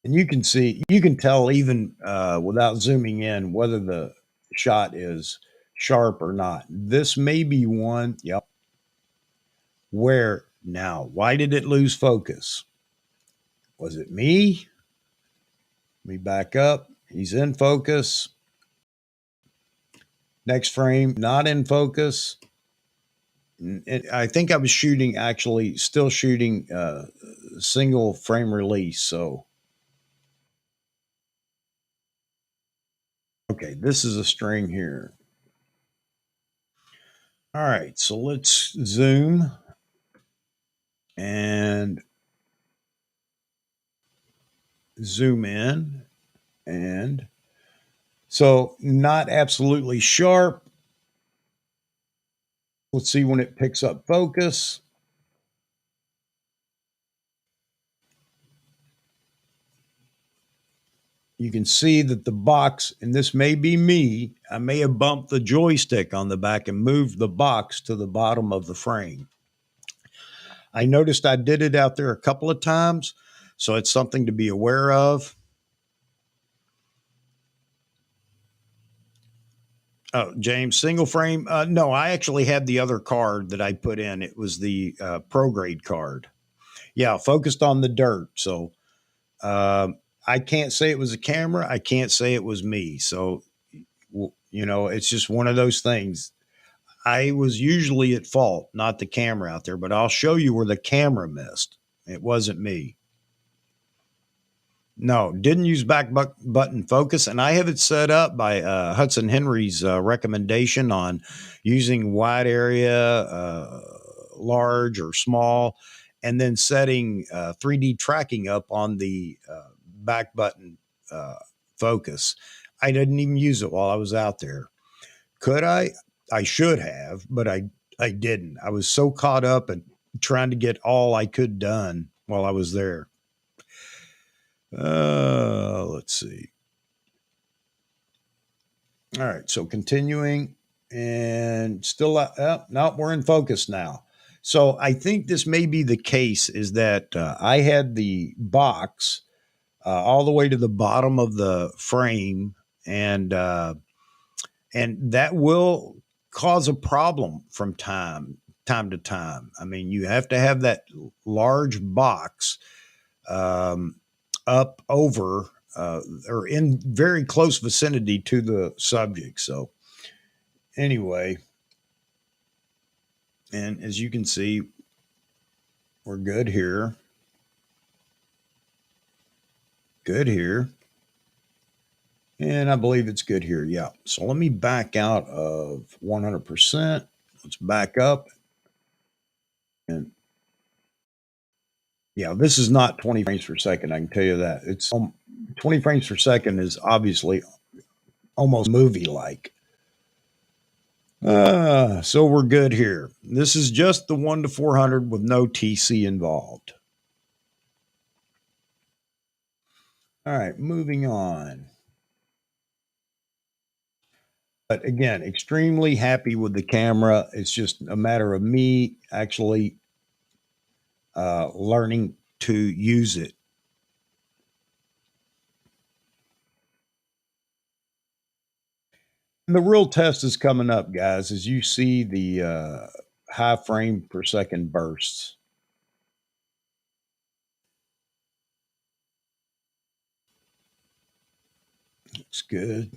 Speaker 1: And you can tell even without zooming in whether the shot is sharp or not. This may be one, yep, where now, why did it lose focus? Was it me? Let me back up. He's in focus. Next frame, not in focus. I think I was shooting, actually, still shooting single frame release. So, okay, this is a string here. All right, so let's zoom and zoom in, and so not absolutely sharp. Let's see when it picks up focus. You can see that the box, and this may be me, I may have bumped the joystick on the back and moved the box to the bottom of the frame. I noticed I did it out there a couple of times, so it's something to be aware of. Oh, James, single frame? No, I actually had the other card that I put in. It was the pro grade card. Yeah, focused on the dirt. So uh, I can't say it was a camera. I can't say it was me. So, it's just one of those things. I was usually at fault, not the camera out there, but I'll show you where the camera missed. It wasn't me. No, didn't use button focus, and I have it set up by Hudson Henry's recommendation on using wide area, large or small, and then setting 3D tracking up on the back button uh, focus. I didn't even use it while I was out there. Could I? I should have, but I didn't. I was so caught up in trying to get all I could done while I was there. Let's see. All right, so continuing and still, no, we're in focus now. So I think this may be the case is that I had the box all the way to the bottom of the frame, and that will cause a problem from time to time. I mean, you have to have that large box um, up over or in very close vicinity to the subject. So, anyway, and as you can see, we're good here. Good here. And I believe it's good here. Yeah. So let me back out of 100%. Let's back up. And yeah, this is not 20 frames per second. I can tell you that. It's 20 frames per second is obviously almost movie like. So we're good here. This is just the 1 to 400 with no TC involved. All right, moving on. But again, extremely happy with the camera. It's just a matter of me actually learning to use it. And the real test is coming up, guys, as you see the high frame per second bursts. Looks good.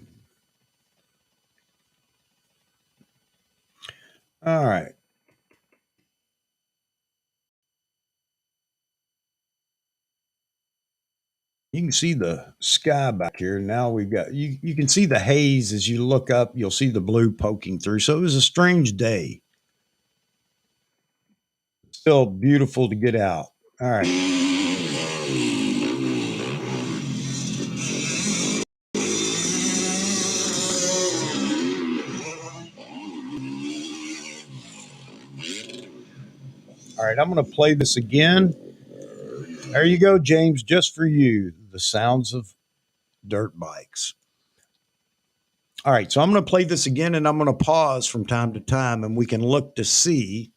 Speaker 1: All right. You can see the sky back here. Now we've got you can see the haze as you look up, you'll see the blue poking through. So it was a strange day. Still beautiful to get out. All right. All right, I'm going to play this again. There you go, James, just for you. The sounds of dirt bikes. All right, so I'm going to play this again and I'm going to pause from time to time and we can look to see.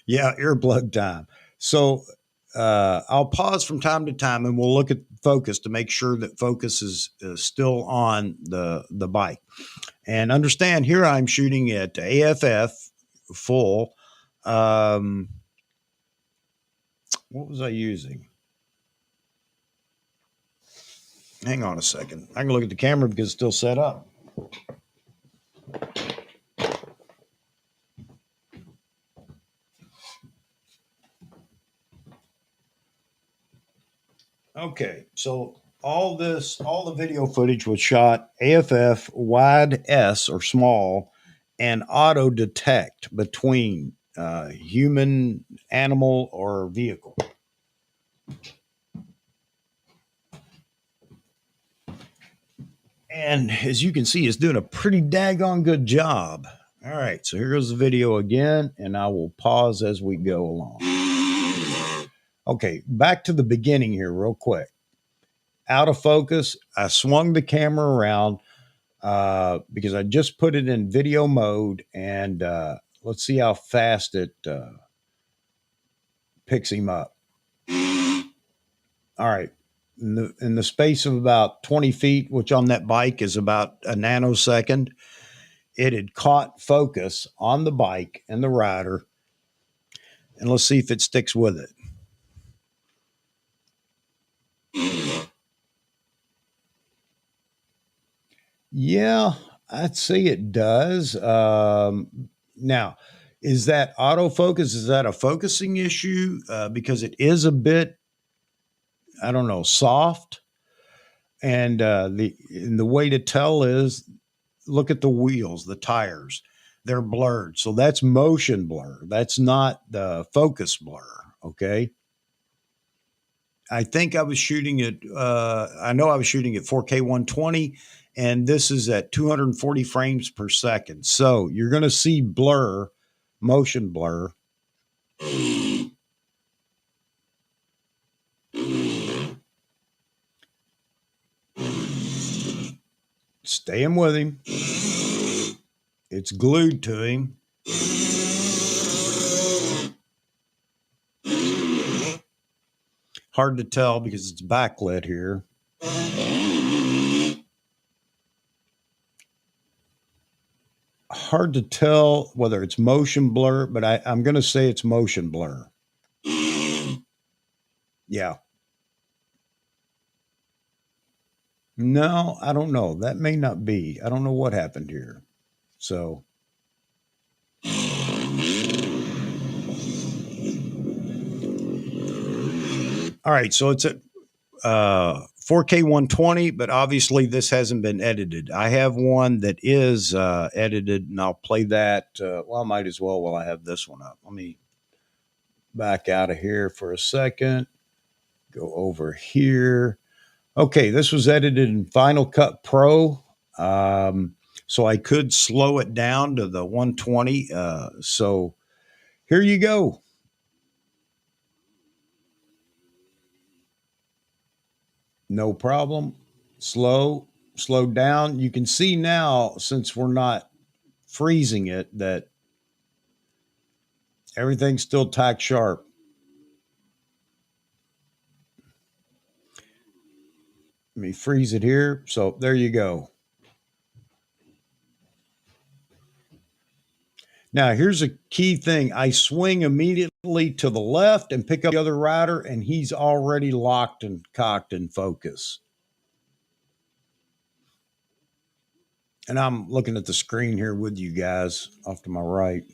Speaker 1: Yeah, earplug time. So I'll pause from time to time and we'll look at focus to make sure that focus is still on the bike. And understand here I'm shooting at AFF full. What was I using? Hang on a second. I can look at the camera because it's still set up. Okay, so all the video footage was shot AFF wide S or small and auto detect between human, animal, or vehicle. And as you can see, it's doing a pretty daggone good job. All right, so here goes the video again, and I will pause as we go along. Okay, back to the beginning here real quick. Autofocus, I swung the camera around because I just put it in video mode, and let's see how fast it picks him up. All right. In the space of about 20 feet, which on that bike is about a nanosecond, it had caught focus on the bike and the rider. And let's see if it sticks with it. Yeah, I'd say it does. Now, is that autofocus? Is that a focusing issue? Because it is a bit, I don't know, soft. And the way to tell is look at the wheels, the tires. They're blurred. So that's motion blur. That's not the focus blur. Okay. I think I was shooting at, I know I was shooting at 4K 120, and this is at 240 frames per second. So you're going to see blur, motion blur. Staying with him. It's glued to him. Hard to tell because it's backlit here. Hard to tell whether it's motion blur, but I'm going to say it's motion blur. Yeah. No, I don't know. That may not be. I don't know what happened here. So. All right. So it's at 4K 120, but obviously this hasn't been edited. I have one that is edited, and I'll play that. Well, I might as well while I have this one up. Let me back out of here for a second. Go over here. Okay, this was edited in Final Cut Pro. So I could slow it down to the 120. So here you go. No problem. Slow down. You can see now, since we're not freezing it, that everything's still tack sharp. Let me freeze it here. So there you go. Now, here's a key thing. I swing immediately to the left and pick up the other rider, and he's already locked and cocked in focus. And I'm looking at the screen here with you guys off to my right.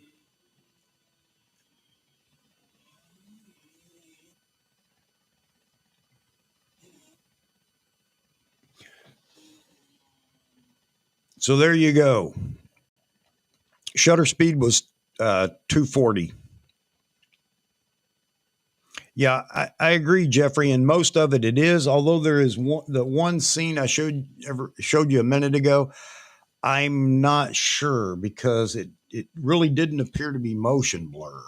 Speaker 1: So there you go. Shutter speed was 240. Yeah, I agree, Jeffrey, and most of it is. Although there is the one scene I showed you a minute ago, I'm not sure because it really didn't appear to be motion blur.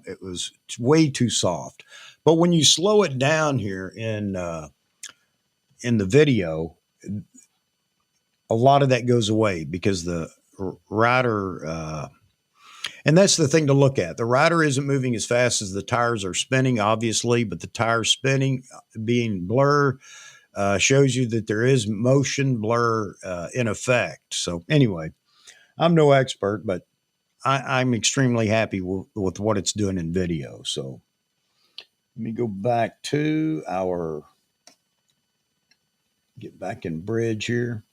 Speaker 1: It was way too soft. But when you slow it down here in the video, a lot of that goes away because the rider. And that's the thing to look at. The rider isn't moving as fast as the tires are spinning, obviously, but the tires spinning, being blur, shows you that there is motion blur in effect. So anyway, I'm no expert, but I'm extremely happy with what it's doing in video. So let me go back to get back in bridge here.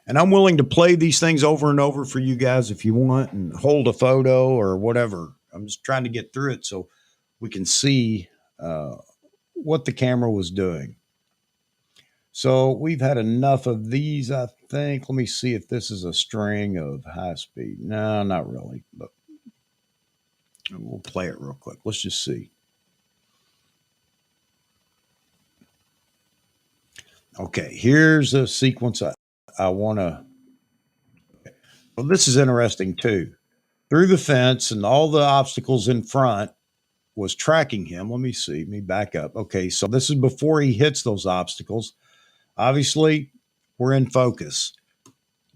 Speaker 1: And I'm willing to play these things over and over for you guys if you want and hold a photo or whatever. I'm just trying to get through it so we can see what the camera was doing. So we've had enough of these, I think. Let me see if this is a string of high speed. No, not really. But We'll play it real quick. Let's just see. Okay, here's a sequence I want to. Well, this is interesting too. Through the fence and all the obstacles in front was tracking him. Let me see. Let me back up. Okay, so this is before he hits those obstacles. Obviously, we're in focus.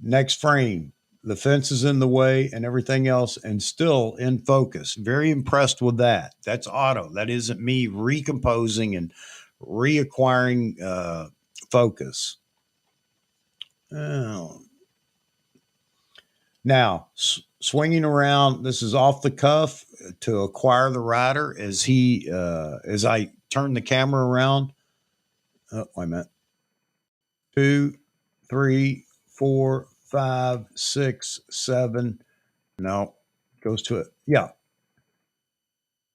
Speaker 1: Next frame, the fence is in the way and everything else, and still in focus. Very impressed with that. That's auto. That isn't me recomposing and reacquiring focus. Oh. Now, swinging around, this is off the cuff to acquire the rider as I turn the camera around. Oh, wait a minute. 2, 3, 4, 5, 6, 7. No, goes to it. Yeah.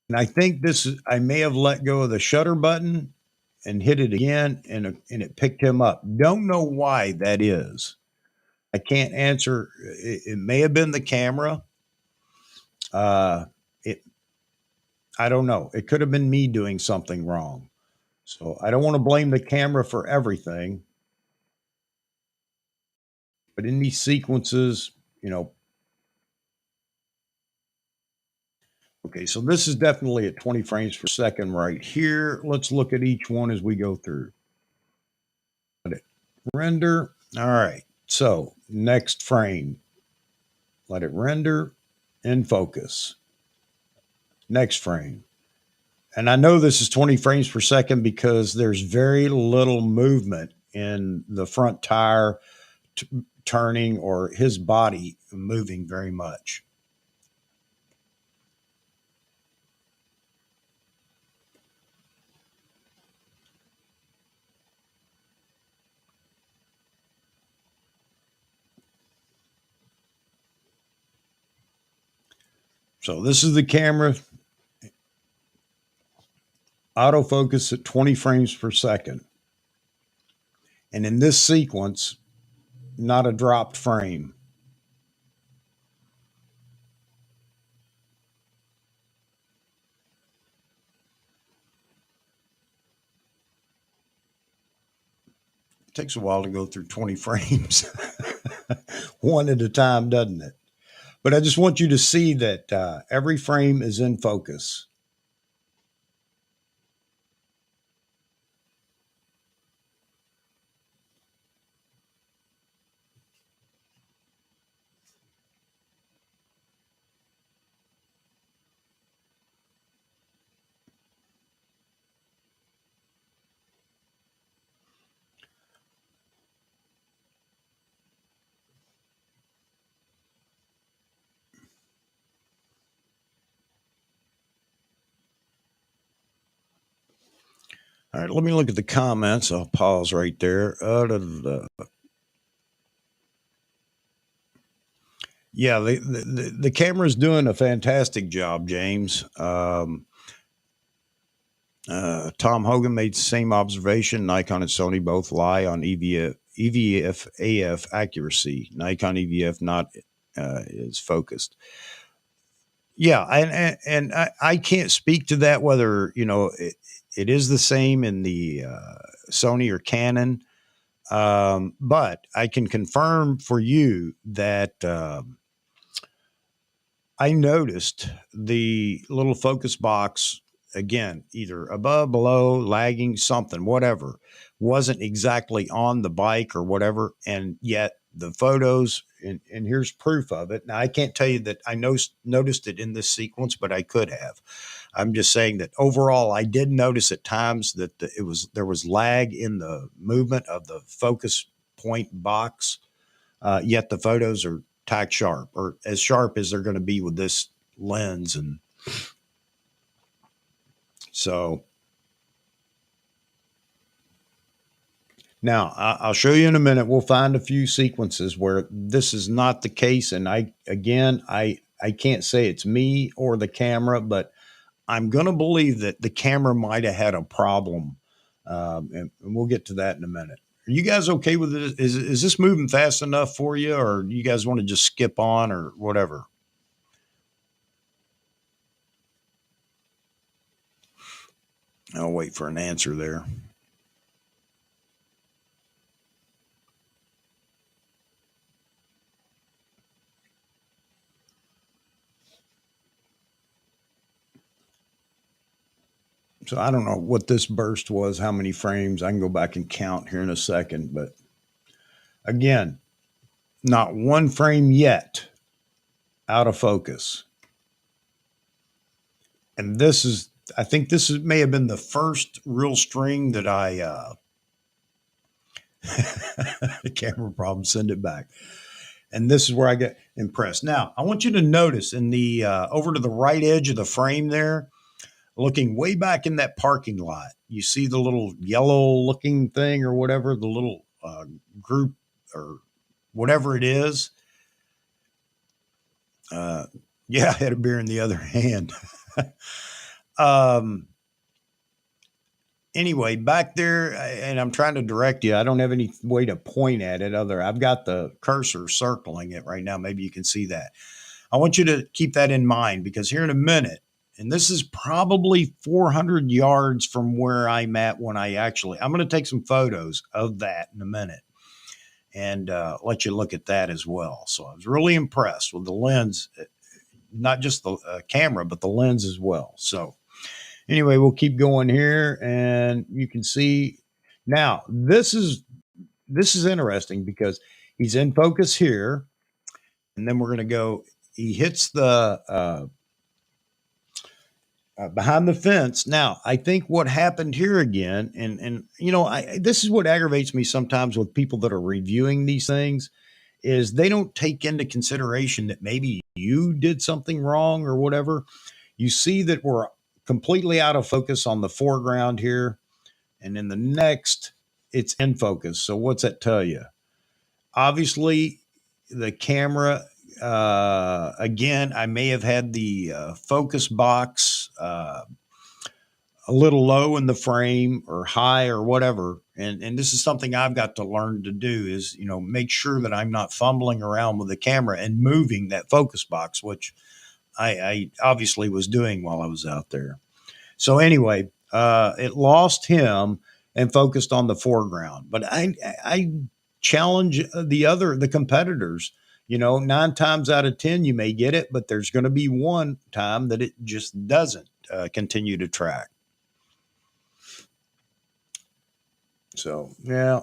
Speaker 1: And I think I may have let go of the shutter button and hit it again, and it picked him up. Don't know why that is. I can't answer. It may have been the camera. Uh, it I don't know. It could have been me doing something wrong. So I don't want to blame the camera for everything. But in these sequences, you know, okay, so this is definitely at 20 frames per second right here. Let's look at each one as we go through. Let it render. All right. So next frame, let it render in focus. Next frame. And I know this is 20 frames per second because there's very little movement in the front tire turning or his body moving very much. So this is the camera, autofocus at 20 frames per second. And in this sequence, not a dropped frame. It takes a while to go through 20 frames, one at a time, doesn't it? But I just want you to see that every frame is in focus. All right, let me look at the comments. I'll pause right there. Yeah, the camera's doing a fantastic job, James. Tom Hogan made the same observation. Nikon and Sony both lie on EVF AF accuracy. Nikon EVF not is focused. Yeah, and I can't speak to that whether it is the same in the Sony or Canon, but I can confirm for you that I noticed the little focus box again, either above, below, lagging, something, whatever, wasn't exactly on the bike or whatever. And yet the photos, and here's proof of it. Now, I can't tell you that I noticed it in this sequence, but I could have. I'm just saying that overall, I did notice at times that there was lag in the movement of the focus point box, yet the photos are tack sharp or as sharp as they're going to be with this lens. And so now I'll show you in a minute. We'll find a few sequences where this is not the case. And I can't say it's me or the camera, but I'm going to believe that the camera might have had a problem. And we'll get to that in a minute. Are you guys okay with it? Is this moving fast enough for you, or do you guys want to just skip on or whatever? I'll wait for an answer there. So I don't know what this burst was, how many frames. I can go back and count here in a second. But again, not one frame yet out of focus. And this is, I think this is, may have been the first real string that camera problem, send it back. And this is where I get impressed. Now, I want you to notice in the, over to the right edge of the frame there, looking way back in that parking lot, you see the little yellow looking thing or whatever, the little group or whatever it is. Uh, yeah, I had a beer in the other hand. um, anyway, back there, and I'm trying to direct you. I don't have any way to point at it other. I've got the cursor circling it right now. Maybe you can see that. I want you to keep that in mind because here in a minute, and this is probably 400 yards from where I'm at when I'm going to take some photos of that in a minute and let you look at that as well. So I was really impressed with the lens, not just the camera, but the lens as well. So anyway, we'll keep going here and you can see now this is interesting because he's in focus here and then we're going to go, he hits the, behind the fence. Now, I think what happened here again, and you know, this is what aggravates me sometimes with people that are reviewing these things, is they don't take into consideration that maybe you did something wrong or whatever. You see that we're completely out of focus on the foreground here, and in the next, it's in focus. So what's that tell you? Obviously, the camera. Again, I may have had the focus box a little low in the frame or high or whatever. And this is something I've got to learn to do is, you know, make sure that I'm not fumbling around with the camera and moving that focus box, which I obviously was doing while I was out there. So anyway, it lost him and focused on the foreground. But I challenge the competitors. You know, 9 times out of 10, you may get it, but there's going to be one time that it just doesn't continue to track. So, yeah.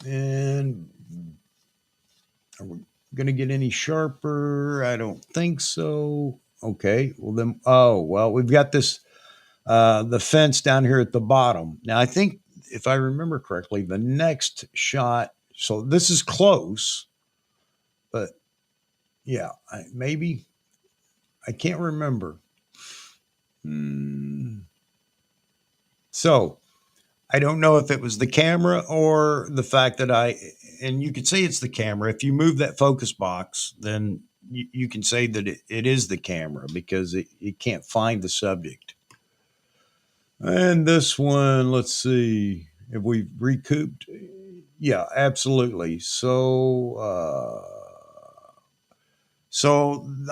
Speaker 1: And are we going to get any sharper? I don't think so. Okay. Well, then, oh, well, we've got this, the fence down here at the bottom. Now, I think if I remember correctly, the next shot, so this is close, but yeah, maybe, I can't remember. So, I don't know if it was the camera or the fact that and you could say it's the camera. If you move that focus box, then you can say that it is the camera because it can't find the subject. And this one, let's see if we recouped. Yeah, absolutely. So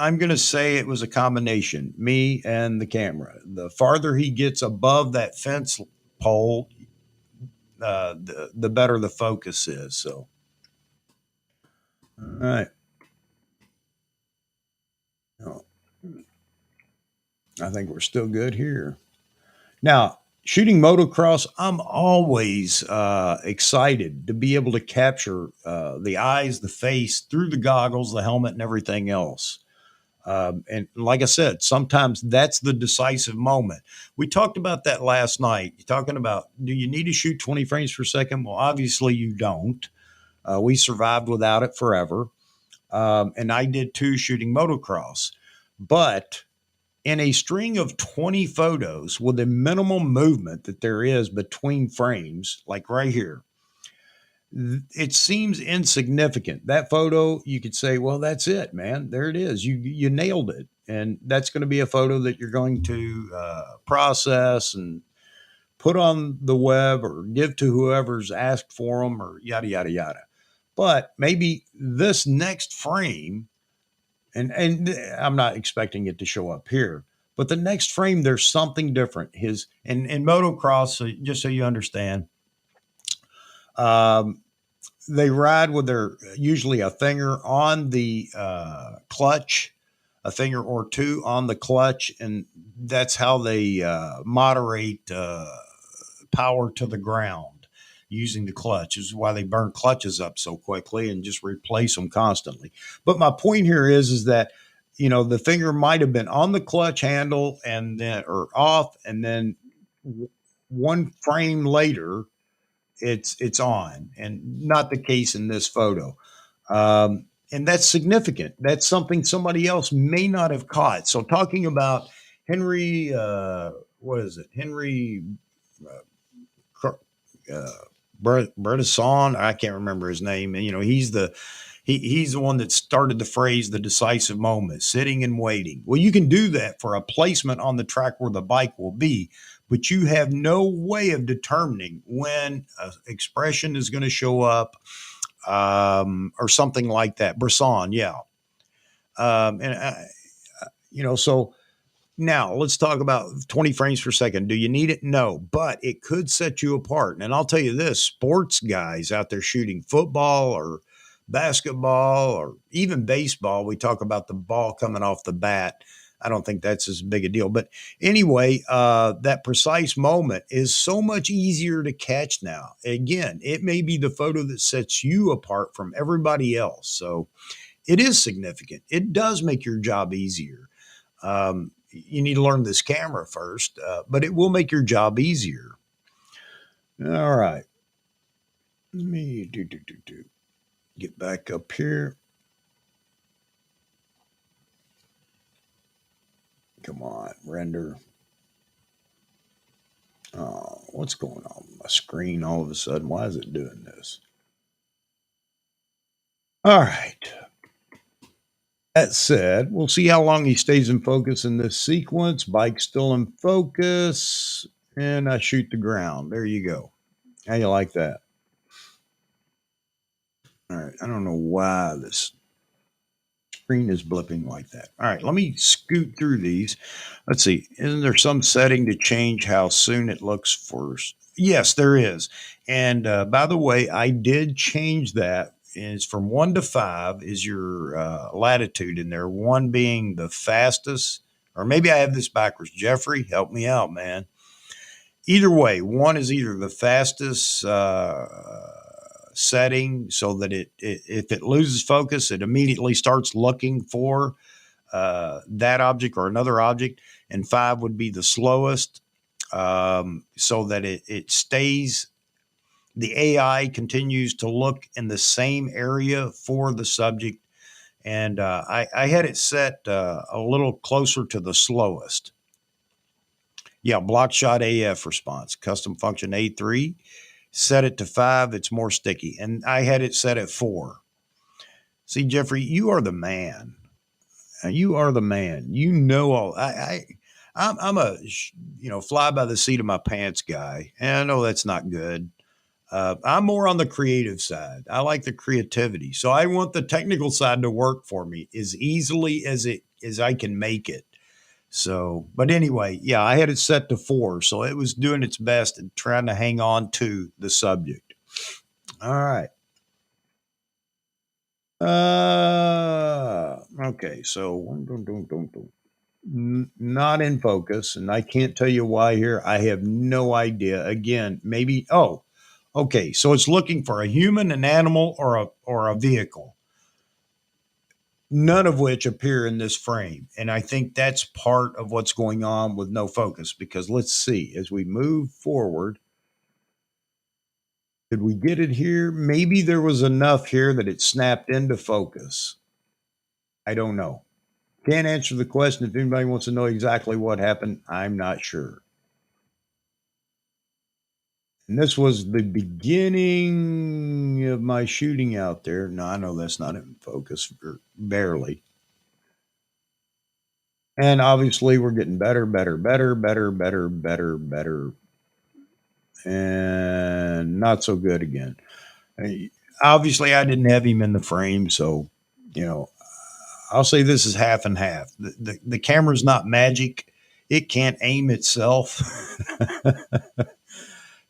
Speaker 1: I'm going to say it was a combination, me and the camera. The farther he gets above that fence pole, the better the focus is. So, all right. Oh, I think we're still good here. Now, shooting motocross, I'm always excited to be able to capture the eyes, the face through the goggles, the helmet, and everything else. And like I said, sometimes that's the decisive moment. We talked about that last night. You're talking about, do you need to shoot 20 frames per second? Well, obviously you don't. We survived without it forever. And I did too, shooting motocross. But in a string of 20 photos with the minimal movement that there is between frames, like right here, it seems insignificant. That photo, you could say, well, that's it, man. There it is. You nailed it. And that's going to be a photo that you're going to process and put on the web or give to whoever's asked for them or yada, yada, yada. But maybe this next frame, and I'm not expecting it to show up here, But the next frame, there's something different. His in motocross, so just so you understand, um, they ride with their usually a finger on the clutch, a finger or two on the clutch, and that's how they moderate power to the ground using the clutch. This is why they burn clutches up so quickly and just replace them constantly. But my point here is that the finger might have been on the clutch handle and then or off, and then one frame later it's on, and not the case in this photo. And that's significant. That's something somebody else may not have caught. So talking about Henry, what is it? Henry uh, Bredesen. I can't remember his name. And he's the one that started the phrase "the decisive moment," sitting and waiting. Well, you can do that for a placement on the track where the bike will be, but you have no way of determining when an expression is going to show up, or something like that. Bresson, yeah. And so now let's talk about 20 frames per second. Do you need it? No, but it could set you apart. And I'll tell you this, sports guys out there shooting football or basketball or even baseball, we talk about the ball coming off the bat. I don't think that's as big a deal. But anyway, that precise moment is so much easier to catch now. Again, it may be the photo that sets you apart from everybody else. So it is significant. It does make your job easier. You need to learn this camera first, but it will make your job easier. All right. Let me get back up here. Come on, render. Oh, what's going on with my screen all of a sudden? Why is it doing this? All right. That said, we'll see how long he stays in focus in this sequence. Bike still in focus, and I shoot the ground. There you go. How you like that? All right. I don't know why this screen is blipping like that. All right. Let me scoot through these. Let's see. Isn't there some setting to change how soon it looks first? Yes, there is. And by the way, I did change that. Is from 1 to 5 is your latitude in there. 1 being the fastest, or maybe I have this backwards. Jeffrey, help me out, man. Either way, 1 is either the fastest setting, so that if it loses focus, it immediately starts looking for that object or another object, and 5 would be the slowest, so that it stays. The AI continues to look in the same area for the subject, and I had it set a little closer to the slowest. Yeah, block shot AF response, custom function A3. Set it to 5, it's more sticky. And I had it set at 4. See, Jeffrey, you are the man. You are the man. You know all. I'm a fly by the seat of my pants guy, and I know that's not good. I'm more on the creative side. I like the creativity, so I want the technical side to work for me as easily as I can make it. So, but anyway, yeah, I had it set to 4, so it was doing its best and trying to hang on to the subject. All right. Okay, so not in focus, and I can't tell you why here. I have no idea. Again, maybe. Oh, okay. So it's looking for a human, an animal, or a vehicle. None of which appear in this frame, and I think that's part of what's going on with no focus. Because let's see, as we move forward, did we get it here? Maybe there was enough here that it snapped into focus. I don't know. Can't answer the question. If anybody wants to know exactly what happened, I'm not sure. And this was the beginning of my shooting out there. No, I know that's not in focus, or barely. And obviously, we're getting better, better, better, better, better, better, better, and not so good again. Obviously, I didn't have him in the frame, so you know, I'll say this is half and half. The camera's not magic. it can't aim itself.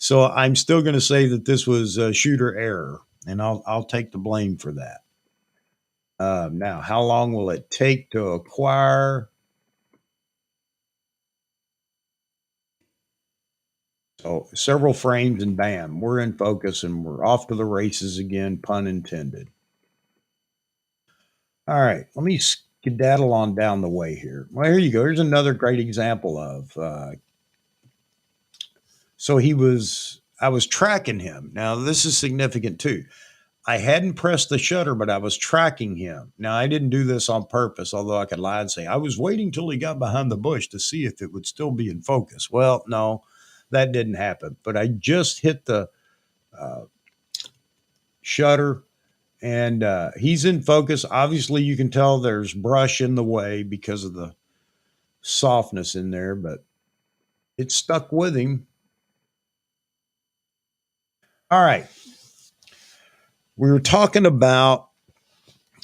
Speaker 1: So I'm still going to say that this was a shooter error, and I'll take the blame for that. Now, how long will it take to acquire? So several frames and bam, we're in focus and we're off to the races again, pun intended. All right, let me skedaddle on down the way here. Well, here you go. Here's another great example of. I was tracking him. Now, this is significant too. I hadn't pressed the shutter, but I was tracking him. Now, I didn't do this on purpose, although I could lie and say I was waiting till he got behind the bush to see if it would still be in focus. Well, no, that didn't happen. But I just hit the uh, shutter and he's in focus. Obviously, you can tell there's brush in the way because of the softness in there, but it stuck with him. All right. We were talking about.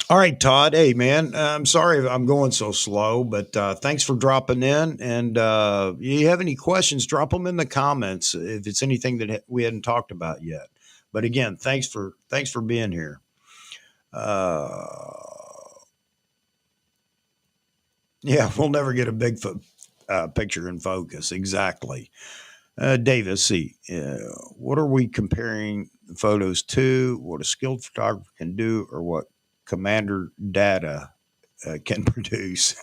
Speaker 1: All right, Todd. Hey, man. I'm sorry if I'm going so slow, but thanks for dropping in. And you have any questions? Drop them in the comments if it's anything that we hadn't talked about yet. But again, thanks for being here. Uh, yeah, we'll never get a Bigfoot picture in focus. Exactly. Davis, see, what are we comparing photos to? What a skilled photographer can do, or what commander data can produce?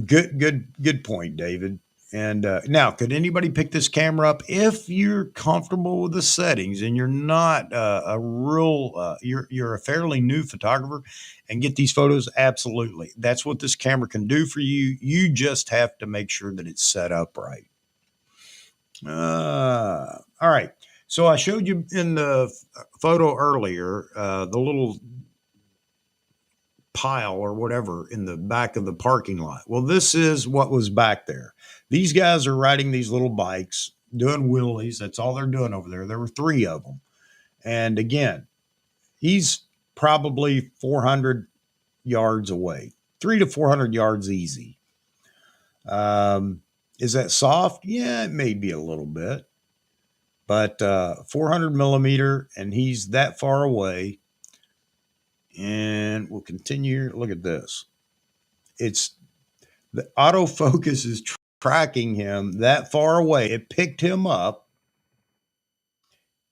Speaker 1: Good point, David. And now, could anybody pick this camera up if you're comfortable with the settings and you're not you're a fairly new photographer and get these photos? Absolutely, that's what this camera can do for you. You just have to make sure that it's set up right. All right. So I showed you in the photo earlier the little pile or whatever in the back of the parking lot. Well, this is what was back there. These guys are riding these little bikes, doing wheelies. That's all they're doing over there. There were three of them. And again, he's probably 400 yards away, 300 to 400 yards easy. Is that soft? Yeah, it may be a little bit, but 400 millimeter, and he's that far away. And we'll continue. Look at this. It's the autofocus is tracking him that far away. It picked him up,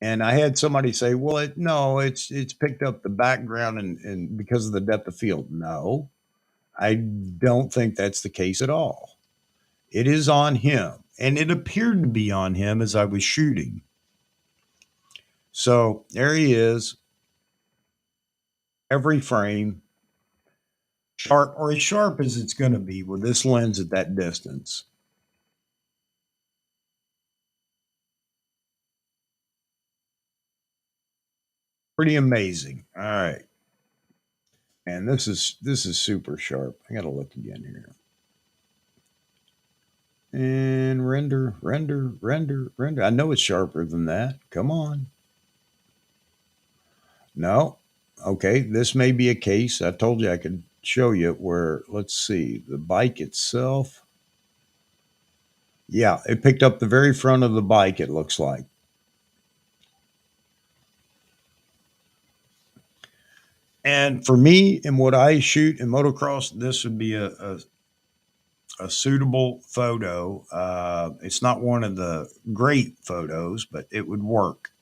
Speaker 1: and I had somebody say, "Well, it's picked up the background and because of the depth of field." No, I don't think that's the case at all. It is on him, and it appeared to be on him as I was shooting. So there he is, every frame, sharp or as sharp as it's going to be with this lens at that distance. Pretty amazing. All right. And this is super sharp. I got to look again here. And render. I know it's sharper than that. Come on. No. Okay, this may be a case. I told you I could show you where, let's see, the bike itself. Yeah, it picked up the very front of the bike, it looks like. And for me and what I shoot in motocross, this would be a suitable photo. It's not one of the great photos, but it would work.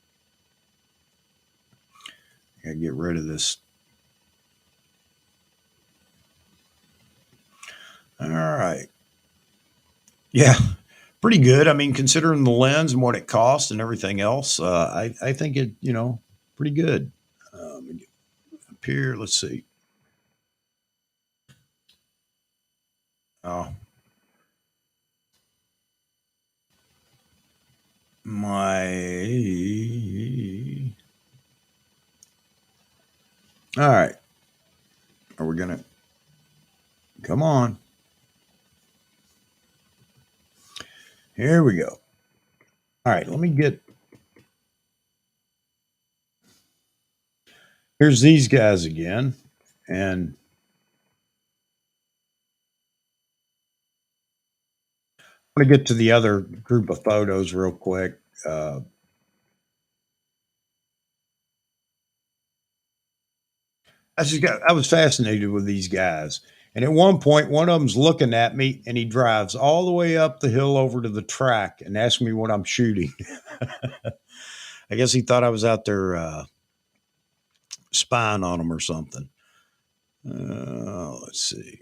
Speaker 1: I gotta get rid of this. All right. Yeah, pretty good. I mean, considering the lens and what it costs and everything else, I think it, pretty good. Up here, let's see. Oh, my. All right. Are we going to come on? Here we go. All right. Let me get. Here's these guys again. And I'm going to get to the other group of photos real quick. Uh, I was fascinated with these guys. And at one point, one of them's looking at me and he drives all the way up the hill over to the track and asks me what I'm shooting. I guess he thought I was out there spying on him or something. Let's see.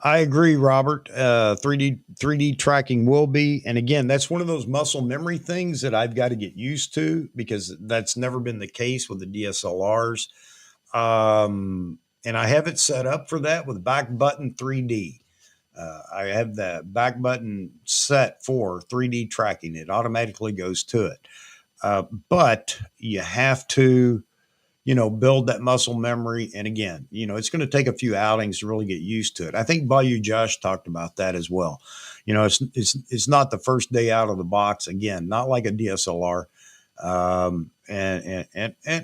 Speaker 1: I agree, Robert. 3D tracking will be, and again, that's one of those muscle memory things that I've got to get used to because that's never been the case with the DSLRs. And I have it set up for that with back button 3D. I have the back button set for 3D tracking. It automatically goes to it. But you have to, build that muscle memory. And again, it's going to take a few outings to really get used to it. I think Bayou Josh talked about that as well. It's not the first day out of the box. Again, not like a DSLR. And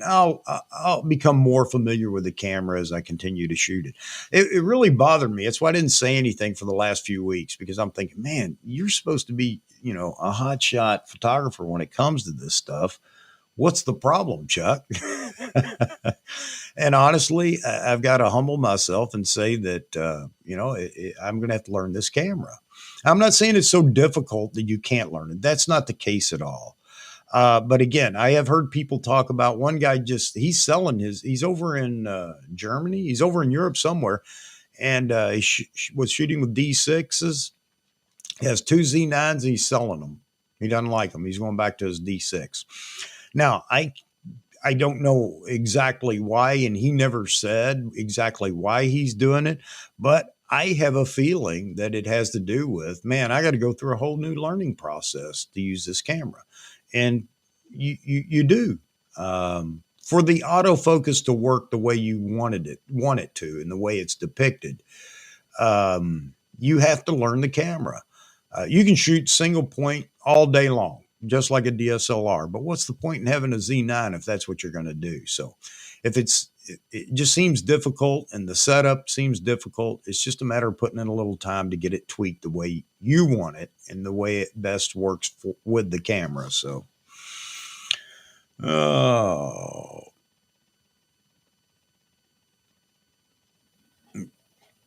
Speaker 1: I'll become more familiar with the camera as I continue to shoot it. It really bothered me. That's why I didn't say anything for the last few weeks because I'm thinking, man, you're supposed to be, a hotshot photographer when it comes to this stuff. What's the problem, Chuck? And honestly, I've got to humble myself and say that, I'm going to have to learn this camera. I'm not saying it's so difficult that you can't learn it. That's not the case at all. But again, I have heard people talk about one guy he's selling he's over in Germany, he's over in Europe somewhere, and was shooting with D6s. He has two Z9s, he's selling them. He doesn't like them. He's going back to his D6. Now, I don't know exactly why, and he never said exactly why he's doing it, but I have a feeling that it has to do with, man, I got to go through a whole new learning process to use this camera. And you do. For the autofocus to work the way you want it to, and the way it's depicted, you have to learn the camera. You can shoot single point all day long, just like a DSLR. But what's the point in having a Z9 if that's what you're going to do? So, if it just seems difficult and the setup seems difficult, it's just a matter of putting in a little time to get it tweaked the way you want it and the way it best works with the camera. So, oh,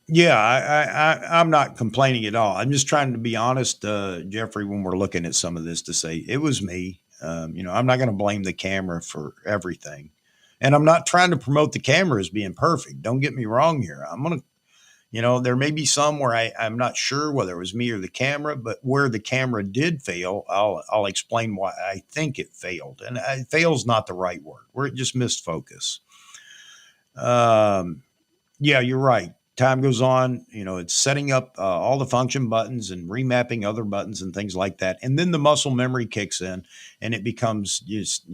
Speaker 1: yeah, I'm not complaining at all. I'm just trying to be honest, Jeffrey, when we're looking at some of this to say it was me. I'm not going to blame the camera for everything. And I'm not trying to promote the camera as being perfect. Don't get me wrong here. I'm going to, there may be some where I'm not sure whether it was me or the camera, but where the camera did fail, I'll explain why I think it failed. And fail's not the right word, where it just missed focus. Yeah, you're right. Time goes on, it's setting up all the function buttons and remapping other buttons and things like that. And then the muscle memory kicks in and it becomes just,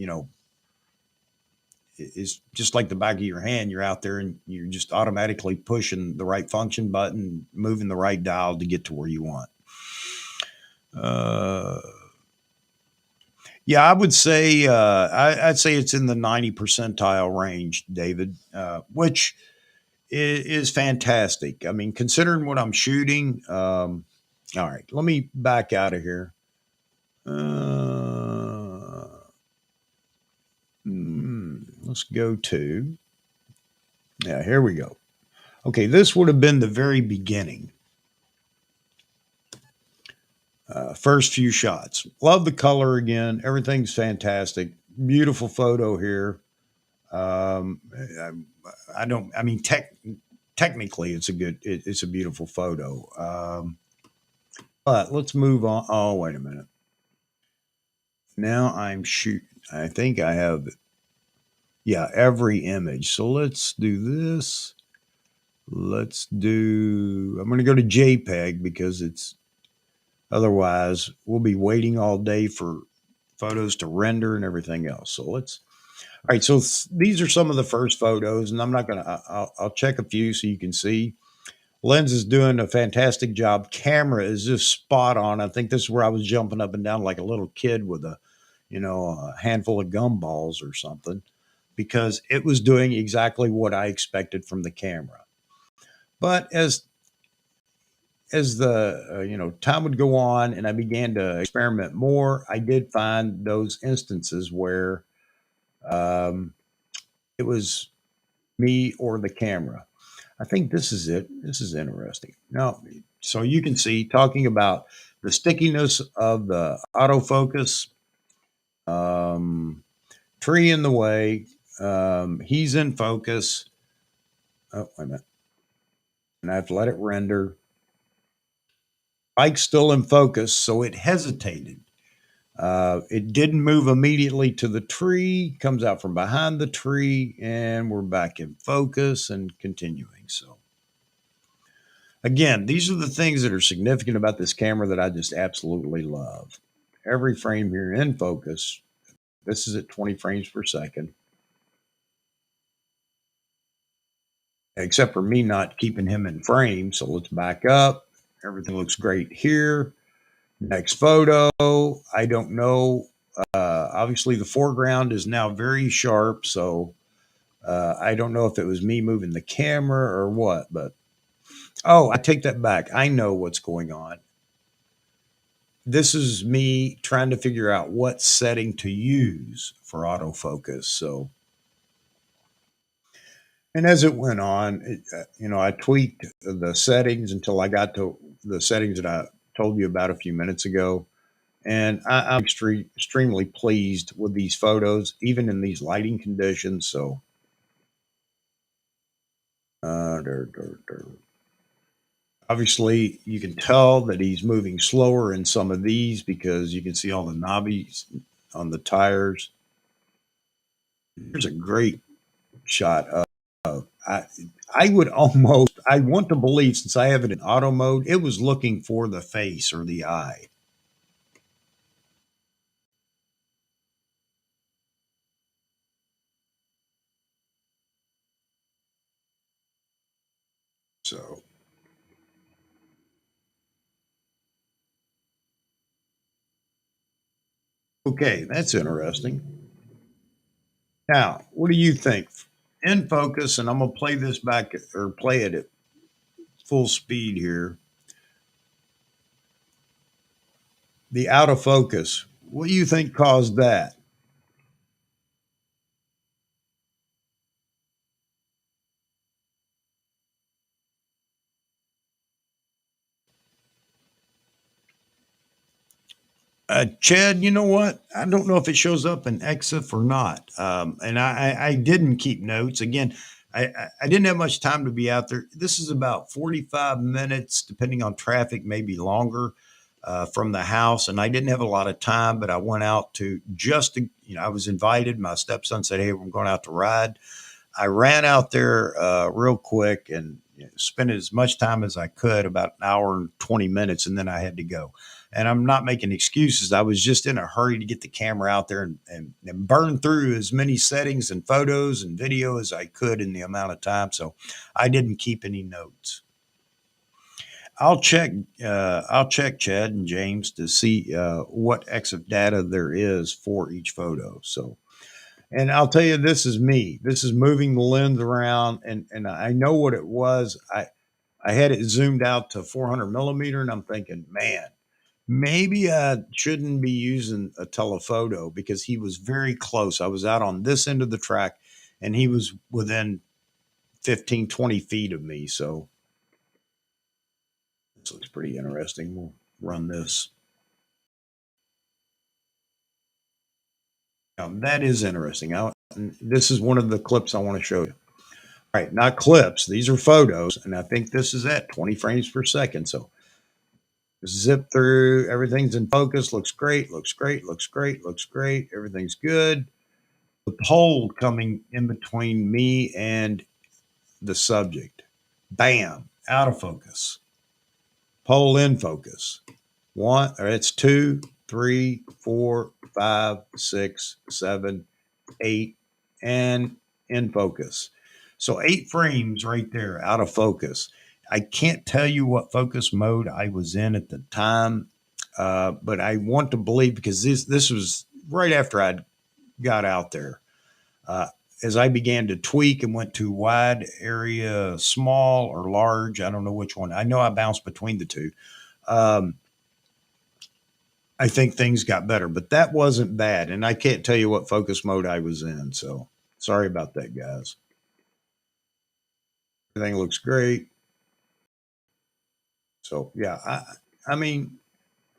Speaker 1: it's just like the back of your hand. You're out there and you're just automatically pushing the right function button, moving the right dial to get to where you want. Yeah, I would say, I'd say it's in the 90 percentile range, David, which is fantastic. I mean, considering what I'm shooting, all right, let me back out of here. Let's go to, yeah, here we go. Okay, this would have been the very beginning. First few shots. Love the color again. Everything's fantastic. Beautiful photo here. Um, I don't, I mean, technically it's a beautiful photo. But let's move on. Oh, wait a minute. Now I'm shooting. I think I have, yeah, every image. So let's do this. I'm going to go to JPEG because otherwise we'll be waiting all day for photos to render and everything else. So all right. So these are some of the first photos, and I'm not going to, I'll check a few so you can see. Lens is doing a fantastic job. Camera is just spot on. I think this is where I was jumping up and down like a little kid with a handful of gumballs or something because it was doing exactly what I expected from the camera. But as the time would go on and I began to experiment more, I did find those instances where um, it was me or the camera. I think this is it. This is interesting. Now, so you can see talking about the stickiness of the autofocus, um, tree in the way. He's in focus. Oh, wait a minute. And I have to let it render. Bike's still in focus, so it hesitated. It didn't move immediately to the tree, comes out from behind the tree, and we're back in focus and continuing. So, again, these are the things that are significant about this camera that I just absolutely love. Every frame here in focus. This is at 20 frames per second, except for me not keeping him in frame. So let's back up. Everything looks great here. Next photo. I don't know. Obviously, the foreground is now very sharp. So I don't know if it was me moving the camera or what, but oh, I take that back. I know what's going on. This is me trying to figure out what setting to use for autofocus. So, and as it went on, I tweaked the settings until I got to the settings that I told you about a few minutes ago. And I'm extremely pleased with these photos, even in these lighting conditions. So, obviously, you can tell that he's moving slower in some of these because you can see all the knobbies on the tires. Here's a great shot of I would almost I want to believe, since I have it in auto mode, it was looking for the face or the eye. So okay, that's interesting. Now, what do you think? In focus, and I'm gonna play this back or play it at full speed here. The out of focus. What do you think caused that? Chad, you know what? I don't know if it shows up in EXIF or not. And I didn't keep notes. Again, I didn't have much time to be out there. This is about 45 minutes, depending on traffic, maybe longer from the house. And I didn't have a lot of time, but I went out to just to, I was invited. My stepson said, hey, we're going out to ride. I ran out there real quick and spent as much time as I could, about an hour and 20 minutes, and then I had to go. And I'm not making excuses. I was just in a hurry to get the camera out there and burn through as many settings and photos and video as I could in the amount of time. So I didn't keep any notes. I'll check. I'll check Chad and James to see what exif data there is for each photo. So, and I'll tell you, this is me. This is moving the lens around, and I know what it was. I had it zoomed out to 400 millimeter, and I'm thinking, man, maybe I shouldn't be using a telephoto because he was very close. I was out on this end of the track, and he was within 15, 20 feet of me. So this looks pretty interesting. We'll run this. That is interesting. This is one of the clips I want to show you. All right, not clips. These are photos, and I think this is at 20 frames per second. So zip through. Everything's in focus. Looks great. Looks great. Looks great. Looks great. Everything's good. The pole coming in between me and the subject. Bam, out of focus. Pole in focus. One, or it's two, three, four, five, six, seven, eight, and in focus. So 8 frames right there out of focus. I can't tell you what focus mode I was in at the time, but I want to believe because this was right after I got out there. Uh, as I began to tweak and went to wide area, small or large, I don't know which one. I know I bounced between the two. Um, I think things got better, but that wasn't bad. And I can't tell you what focus mode I was in. So sorry about that, guys. Everything looks great. So yeah, I mean,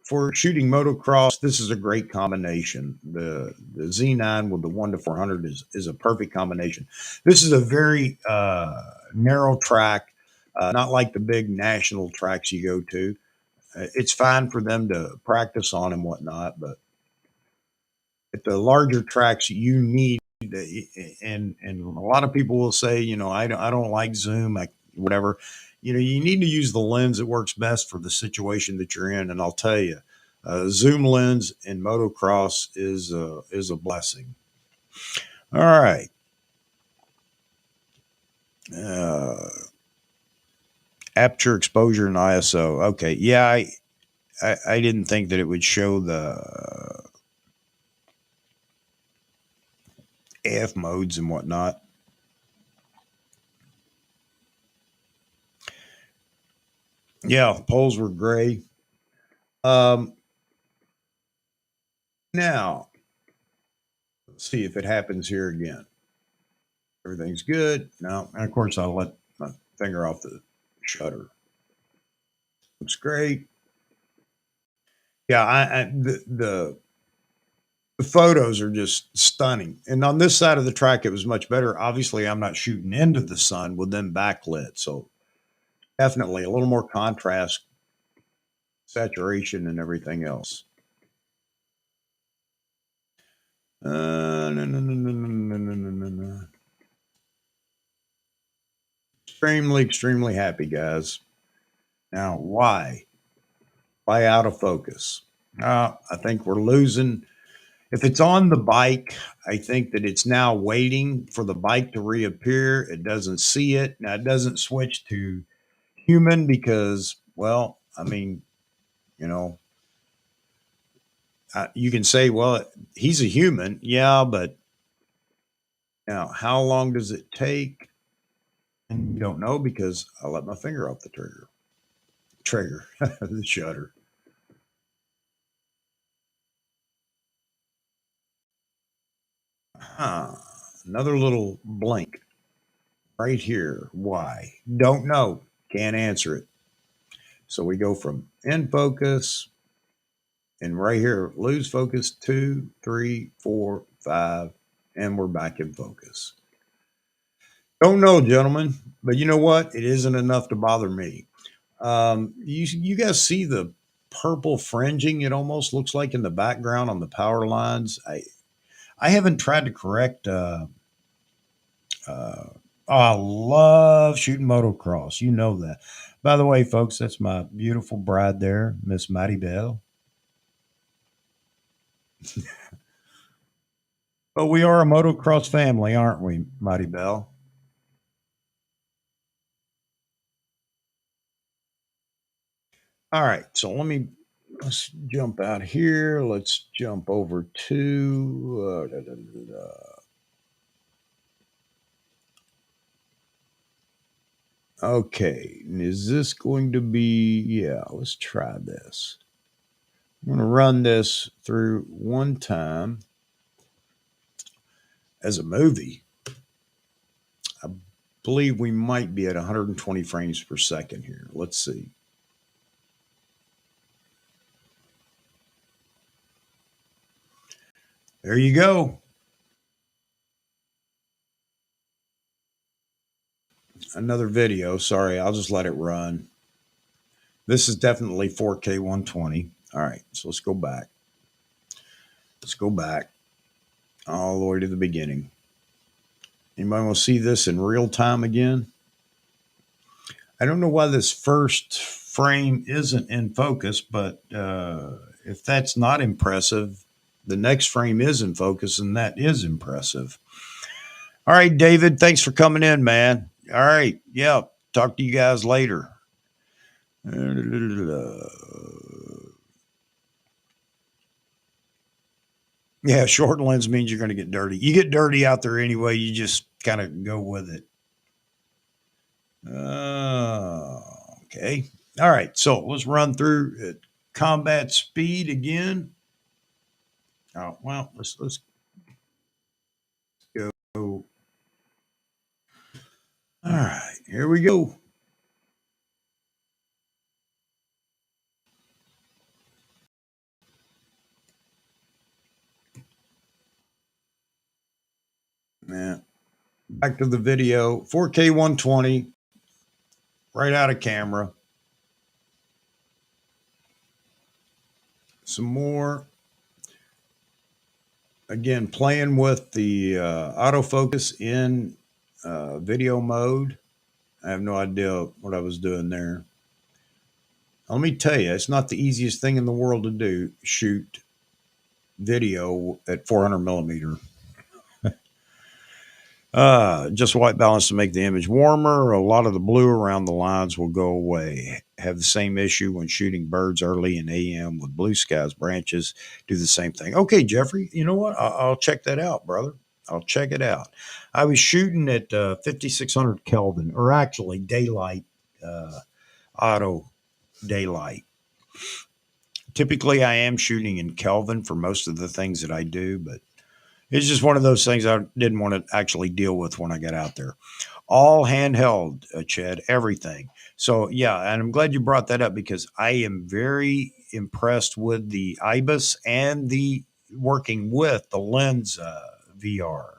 Speaker 1: for shooting motocross, this is a great combination. The Z9 with the 1 to 400 is a perfect combination. This is a very narrow track, not like the big national tracks you go to. It's fine for them to practice on and whatnot, but at the larger tracks, you need and a lot of people will say, I don't like zoom, whatever. You need to use the lens that works best for the situation that you're in. And I'll tell you, zoom lens in motocross is a blessing. All right. Uh, Aperture exposure and ISO. Okay. Yeah. I didn't think that it would show the AF modes and whatnot. Yeah. Poles were gray. Um, Now, let's see if it happens here again. Everything's good. No, and of course I'll let my finger off the shutter. Looks great. Yeah, the photos are just stunning. And on this side of the track, it was much better. Obviously, I'm not shooting into the sun with them backlit, so definitely a little more contrast, saturation, and everything else. No, no, no, no, no, no, no, no, no. Extremely, extremely happy, guys. Now, why? Why autofocus? I think we're losing. If it's on the bike, I think that it's now waiting for the bike to reappear. It doesn't see it. Now, it doesn't switch to human because, well, I mean, you know, you can say, well, he's a human. Yeah, but now how long does it take? And you don't know because I let my finger off the trigger, the shutter. Huh. Another little blink right here. Why? Don't know. Can't answer it. So we go from in focus and right here, lose focus 2, 3, 4, 5, and we're back in focus. Don't know, gentlemen, but you know what? It isn't enough to bother me. You guys see the purple fringing? It almost looks like in the background on the power lines. I haven't tried to correct. Uh, I love shooting motocross. You know that. By the way, folks, that's my beautiful bride there, Miss Maddie Bell. But we are a motocross family, aren't we, Mighty Bell? All right, so let's jump out here. Let's jump over to okay. Is this going to be? Yeah, let's try this. I'm going to run this through one time as a movie. I believe we might be at 120 frames per second here. Let's see. There you go. Another video. Sorry, I'll just let it run. This is definitely 4K 120. All right, so let's go back. Let's go back all the way to the beginning. Anybody want to see this in real time again? I don't know why this first frame isn't in focus, but if that's not impressive, the next frame is in focus, and that is impressive. All right, David, thanks for coming in, man. All right, yeah, talk to you guys later. Yeah, short lens means you're going to get dirty. You get dirty out there anyway. You just kind of go with it. Okay. All right. So let's run through combat speed again. Oh well, let's go. All right, here we go. Yeah. Back to the video. 4K 120, right out of camera. Some more. Again, playing with the autofocus in video mode. I have no idea what I was doing there. Let me tell you, it's not the easiest thing in the world to do. Shoot video at 400 millimeter. Just white balance to make the image warmer. A lot of the blue around the lines will go away. Have the same issue when shooting birds early in AM with blue skies, branches. Do the same thing. Okay, Jeffrey, you know what? I'll check that out, brother. I'll check it out. I was shooting at 5600 Kelvin, or actually daylight, auto daylight. Typically, I am shooting in Kelvin for most of the things that I do, but it's just one of those things I didn't want to actually deal with when I got out there. All handheld, Chad, everything. So, yeah, and I'm glad you brought that up because I am very impressed with the IBIS and the working with the lens VR.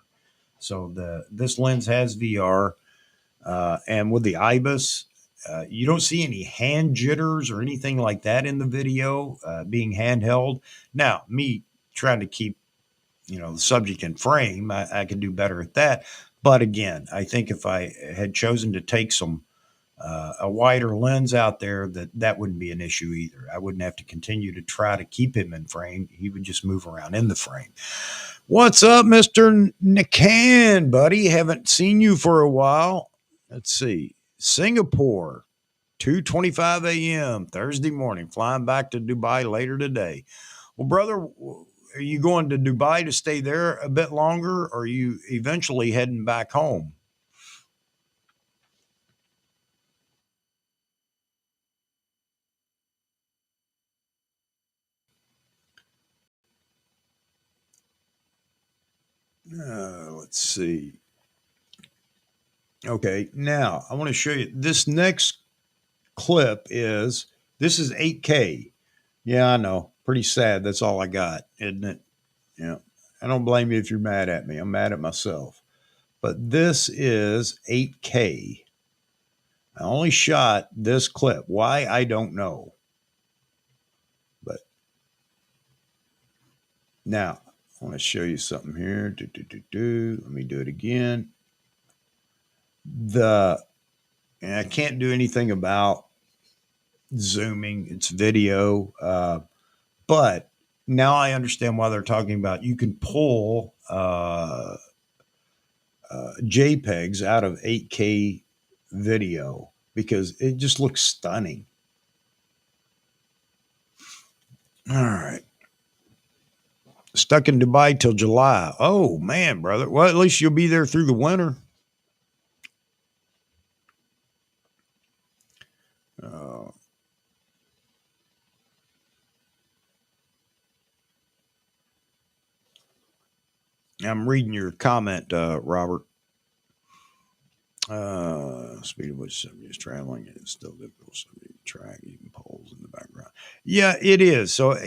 Speaker 1: So this lens has VR, and with the IBIS, you don't see any hand jitters or anything like that in the video being handheld. Now, me trying to keep the subject in frame, I could do better at that. But again, I think if I had chosen to take some a wider lens out there, that wouldn't be an issue either. I wouldn't have to continue to try to keep him in frame. He would just move around in the frame. What's up, Mr. Nikon, buddy? Haven't seen you for a while. Let's see. Singapore, 2:25 a.m. Thursday morning, flying back to Dubai later today. Well, brother, are you going to Dubai to stay there a bit longer, or are you eventually heading back home? Let's see. Okay, now I want to show you this next clip is this is 8K. Yeah, I know. Pretty sad. That's all I got, isn't it? Yeah. I don't blame you if you're mad at me. I'm mad at myself. But this is 8K. I only shot this clip. Why? I don't know. But now I want to show you something here. Let me do it again. The and I can't do anything about zooming. It's video, but now I understand why they're talking about you can pull JPEGs out of 8K video because it just looks stunning. All right. Stuck in Dubai till July. Oh, man, brother. Well, at least you'll be there through the winter. Uh, I'm reading your comment, Robert. Speed of which somebody is traveling is still difficult. Somebody to track, even poles in the background. Yeah, it is. So,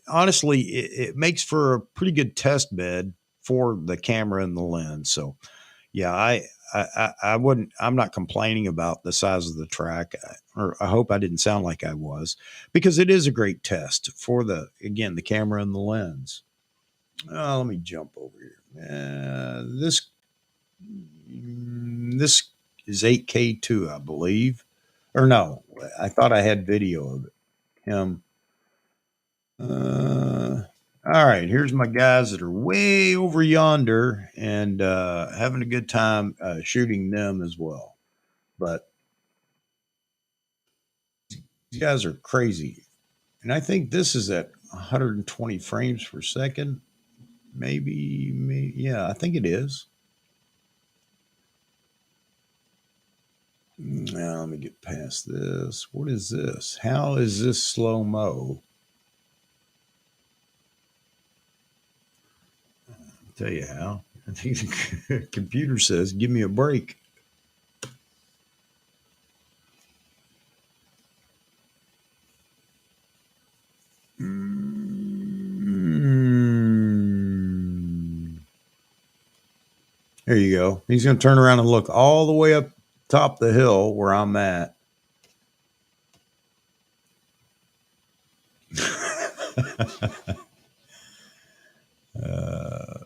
Speaker 1: honestly, it makes for a pretty good test bed for the camera and the lens. So, yeah, I wouldn't. I'm not complaining about the size of the track, or I hope I didn't sound like I was, because it is a great test for the camera and the lens. Let me jump over here. This is 8K too, I believe, or no? I thought I had video of it. Him. All right, here's my guys that are way over yonder and having a good time shooting them as well. But these guys are crazy. And I think this is at 120 frames per second. Maybe, yeah, I think it is. Now, let me get past this. What is this? How is this slow mo? I'll tell you how. I think the computer says, give me a break. Mm. There you go. He's going to turn around and look all the way up top the hill where I'm at. uh,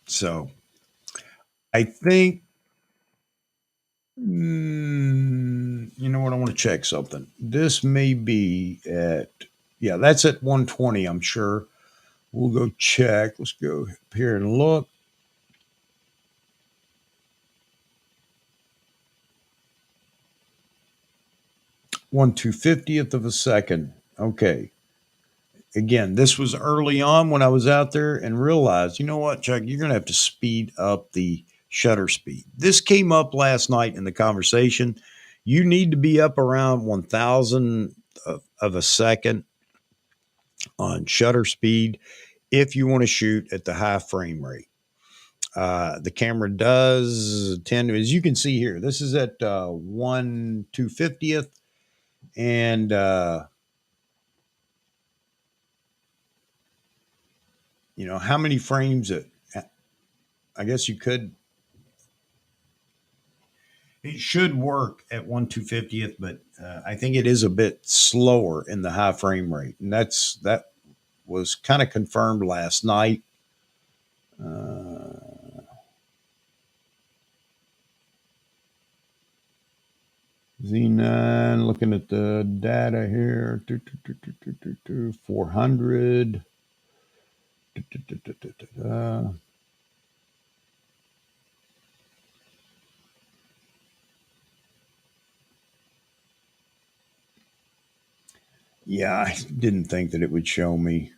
Speaker 1: so I think, you know what? I want to check something. This may be at, yeah, that's at 120, I'm sure. We'll go check. Let's go up here and look. 1/250th of a second. Okay. Again, this was early on when I was out there and realized, you know what, Chuck, you're going to have to speed up the shutter speed. This came up last night in the conversation. You need to be up around 1,000 of a second on shutter speed if you want to shoot at the high frame rate. The camera does tend to, as you can see here, this is at 1/250th. And, you know, how many frames it, I guess you could, it should work at 1/250th, but I think it is a bit slower in the high frame rate. And that was kind of confirmed last night. Z9, looking at the data here, 400. Yeah, I didn't think that it would show me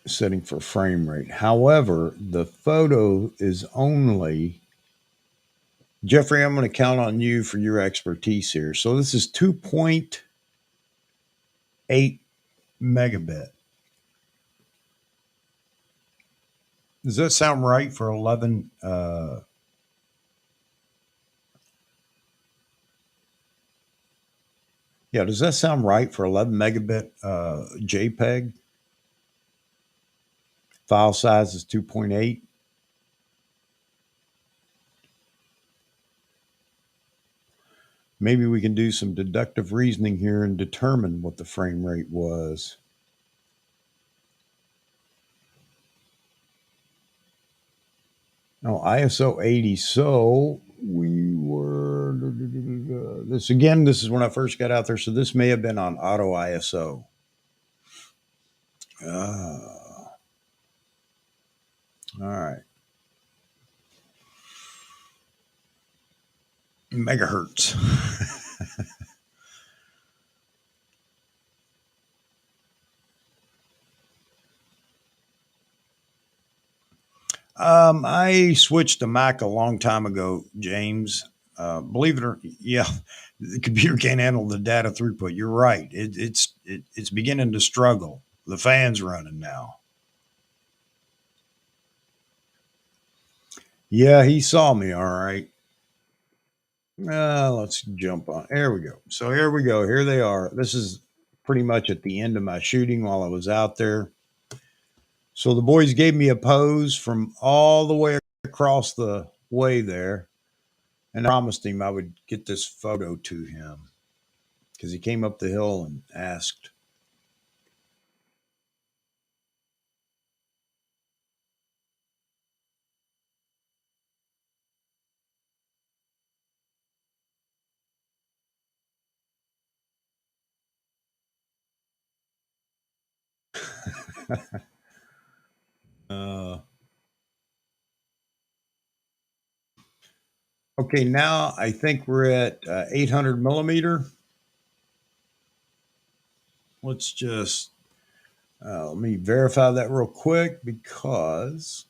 Speaker 1: setting for frame rate. However, the photo is only, Jeffrey, I'm going to count on you for your expertise here. So this is 2.8 megabit. Does that sound right for 11? Yeah, does that sound right for 11 megabit JPEG? File size is 2.8. Maybe we can do some deductive reasoning here and determine what the frame rate was. Oh, ISO 80. So we were, this again, this is when I first got out there. So this may have been on auto ISO. All right. Megahertz. I switched to Mac a long time ago, James. Believe it or yeah, the computer can't handle the data throughput. You're right. It's beginning to struggle. The fan's running now. Yeah, he saw me. All right. Let's jump on. There we go. So here we go. Here they are. This is pretty much at the end of my shooting while I was out there. So the boys gave me a pose from all the way across the way there, and I promised him I would get this photo to him because he came up the hill and asked. uh, Okay, now I think we're at 800 millimeter. Let's just let me verify that real quick because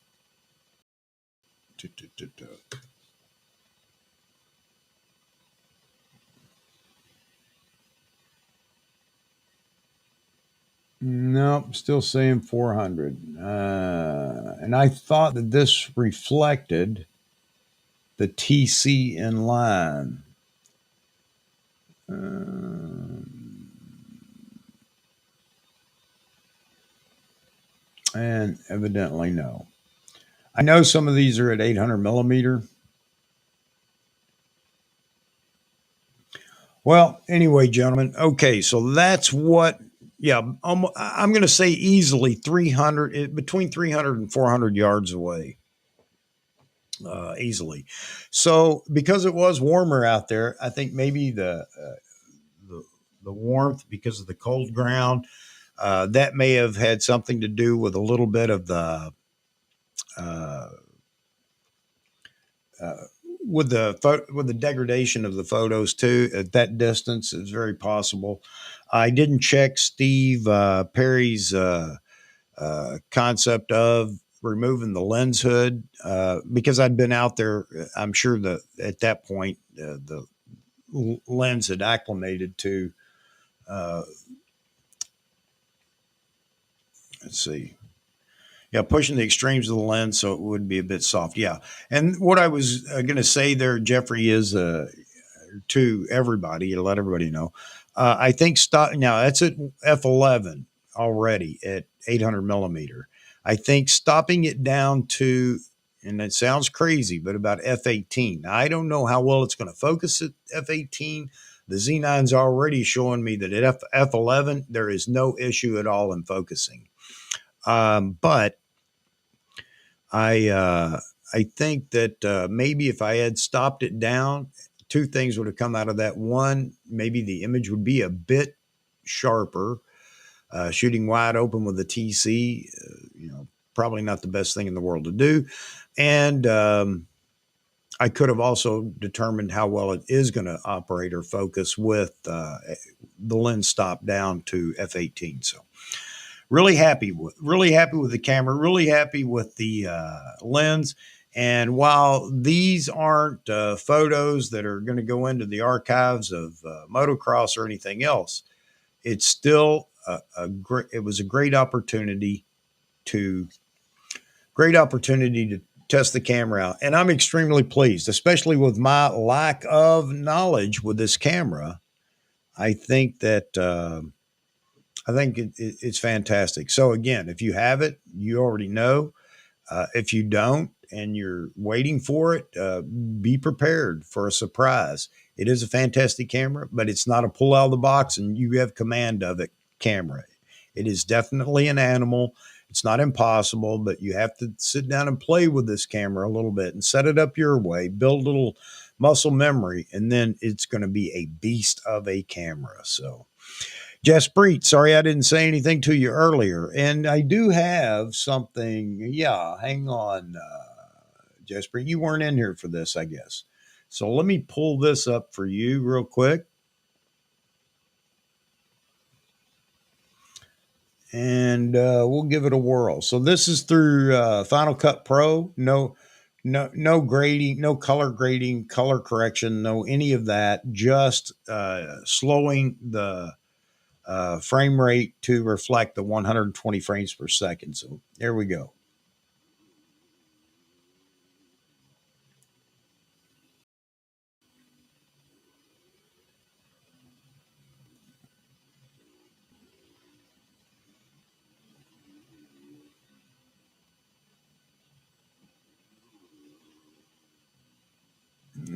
Speaker 1: nope, still saying 400. And I thought that this reflected the TC in line. And evidently no. I know some of these are at 800 millimeter. Well, anyway, gentlemen. Okay, so that's what. Yeah, I'm going to say easily 300, between 300 and 400 yards away, easily. So because it was warmer out there, I think maybe the the warmth because of the cold ground that may have had something to do with a little bit of the uh, uh, with the degradation of the photos too at that distance. It's very possible. I didn't check Steve Perry's concept of removing the lens hood because I'd been out there. I'm sure that at that point the lens had acclimated to. Uh, let's see. Yeah, pushing the extremes of the lens so it would be a bit soft. Yeah, and what I was going to say there, Jeffrey, is to everybody to let everybody know. I think stop now. That's at f11 already at 800 millimeter. I think stopping it down to, and it sounds crazy, but about f18. Now, I don't know how well it's going to focus at f18. The Z9's already showing me that at f11 there is no issue at all in focusing. But I think that maybe if I had stopped it down, two things would have come out of that. One, maybe the image would be a bit sharper. Shooting wide open with a TC, probably not the best thing in the world to do. And I could have also determined how well it is going to operate or focus with the lens stop down to f18. So really happy with the camera, really happy with the lens. And while these aren't photos that are going to go into the archives of motocross or anything else, it's still a great. It was a to great opportunity to test the camera out, and I'm extremely pleased, especially with my lack of knowledge with this camera. I think that. I think it's fantastic. So again, if you have it, you already know. If you don't and you're waiting for it, be prepared for a surprise. It is a fantastic camera, but it's not a pull out of the box and you have command of it camera. It is definitely an animal. It's not impossible, but you have to sit down and play with this camera a little bit and set it up your way, build a little muscle memory, and then it's going to be a beast of a camera. So, Jaspreet, sorry I didn't say anything to you earlier. And I do have something. Yeah, hang on, Jaspreet. You weren't in here for this, I guess. So let me pull this up for you real quick. And we'll give it a whirl. So this is through Final Cut Pro. No grading, no color grading, color correction, no any of that. Just slowing the frame rate to reflect the 120 frames per second. So there we go.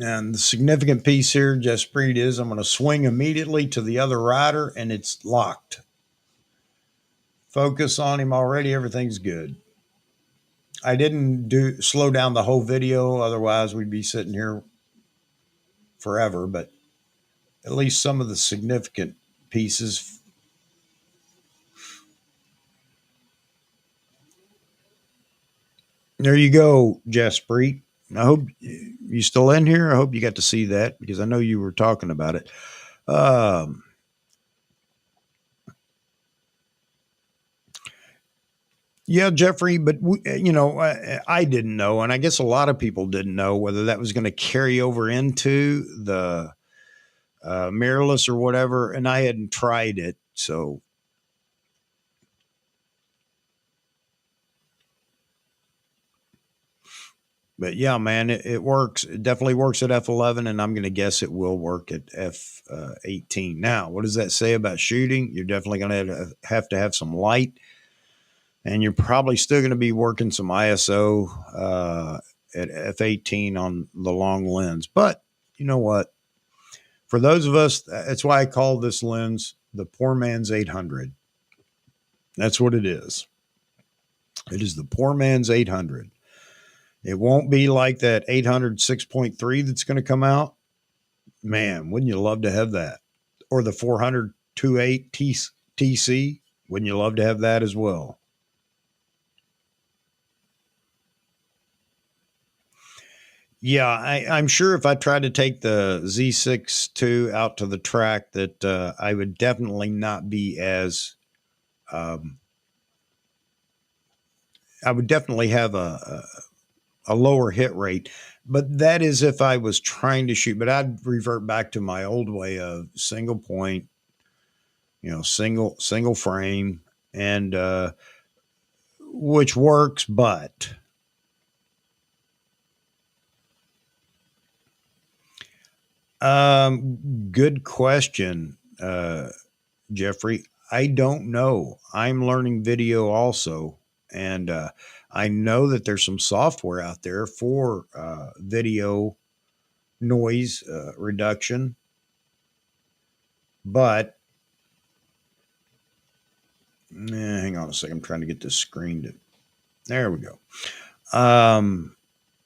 Speaker 1: And the significant piece here, Jaspreet, is I'm going to swing immediately to the other rider and it's locked. Focus on him already. Everything's good. I didn't do slow down the whole video. Otherwise, we'd be sitting here forever. But at least some of the significant pieces. There you go, Jaspreet. I hope You still in here? I hope you got to see that because I know you were talking about it. Um, yeah, Jeffrey, but I didn't know, and I guess a lot of people didn't know whether that was going to carry over into the mirrorless or whatever, and I hadn't tried it, so. But yeah, man, it works. It definitely works at f11, and I'm going to guess it will work at f18. Now, what does that say about shooting? You're definitely going to have some light, and you're probably still going to be working some ISO at f18 on the long lens. But you know what? For those of us, that's why I call this lens the poor man's 800. That's what it is. It is the poor man's 800. It won't be like that 800 6.3 that's going to come out. Man, wouldn't you love to have that? Or the 400 2.8 TC? Wouldn't you love to have that as well? Yeah, I'm sure if I tried to take the Z6 II out to the track that I would definitely not be as um, I would definitely have a lower hit rate. But that is if I was trying to shoot. But I'd revert back to my old way of single point, single frame, and which works. But good question, Jeffrey. I don't know. I'm learning video also, and I know that there's some software out there for video noise reduction, but hang on a second. I'm trying to get this screen to. There we go.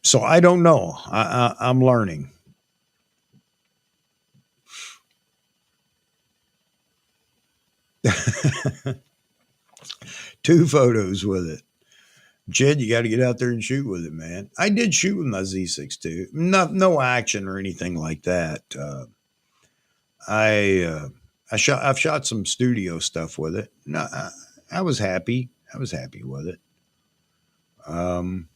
Speaker 1: So I don't know. I'm learning. Two photos with it. Jed, you got to get out there and shoot with it, man. I did shoot with my Z6 too. No action or anything like that. I I've shot some studio stuff with it. No, I was happy. I was happy with it. Um,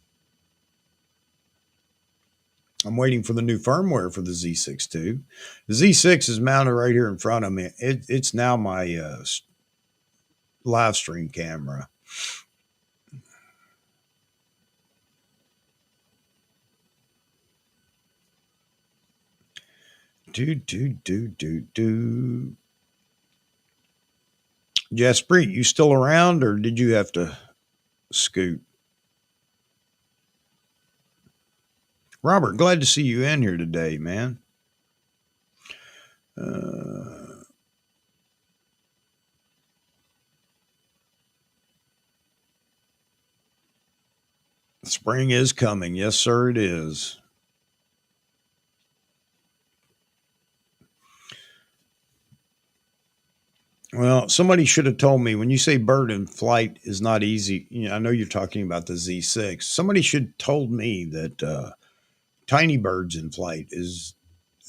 Speaker 1: I'm waiting for the new firmware for the Z6 too. The Z6 is mounted right here in front of me. It's now my live stream camera. Do. Jaspreet, you still around or did you have to scoot? Robert, glad to see you in here today, man. Uh, Spring is coming. Yes, sir, it is. Well, somebody should have told me when you say bird in flight is not easy. I know you're talking about the Z6. Somebody should have told me that tiny birds in flight is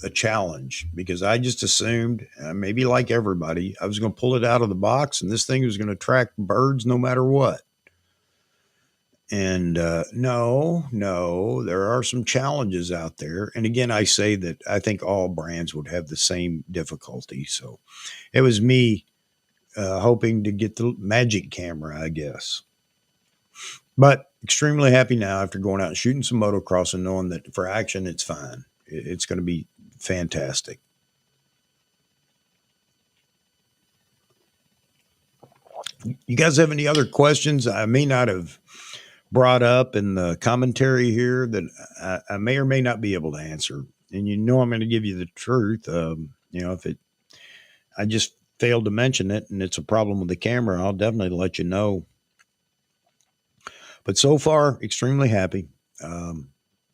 Speaker 1: a challenge because I just assumed, maybe like everybody, I was going to pull it out of the box and this thing was going to track birds no matter what. And no, there are some challenges out there. And again, I say that I think all brands would have the same difficulty. So it was me hoping to get the magic camera, I guess. But extremely happy now after going out and shooting some motocross and knowing that for action, it's fine. It's going to be fantastic. You guys have any other questions I may not have brought up in the commentary here that I may or may not be able to answer? And I'm going to give you the truth. If I just failed to mention it and it's a problem with the camera, I'll definitely let you know. But so far, extremely happy.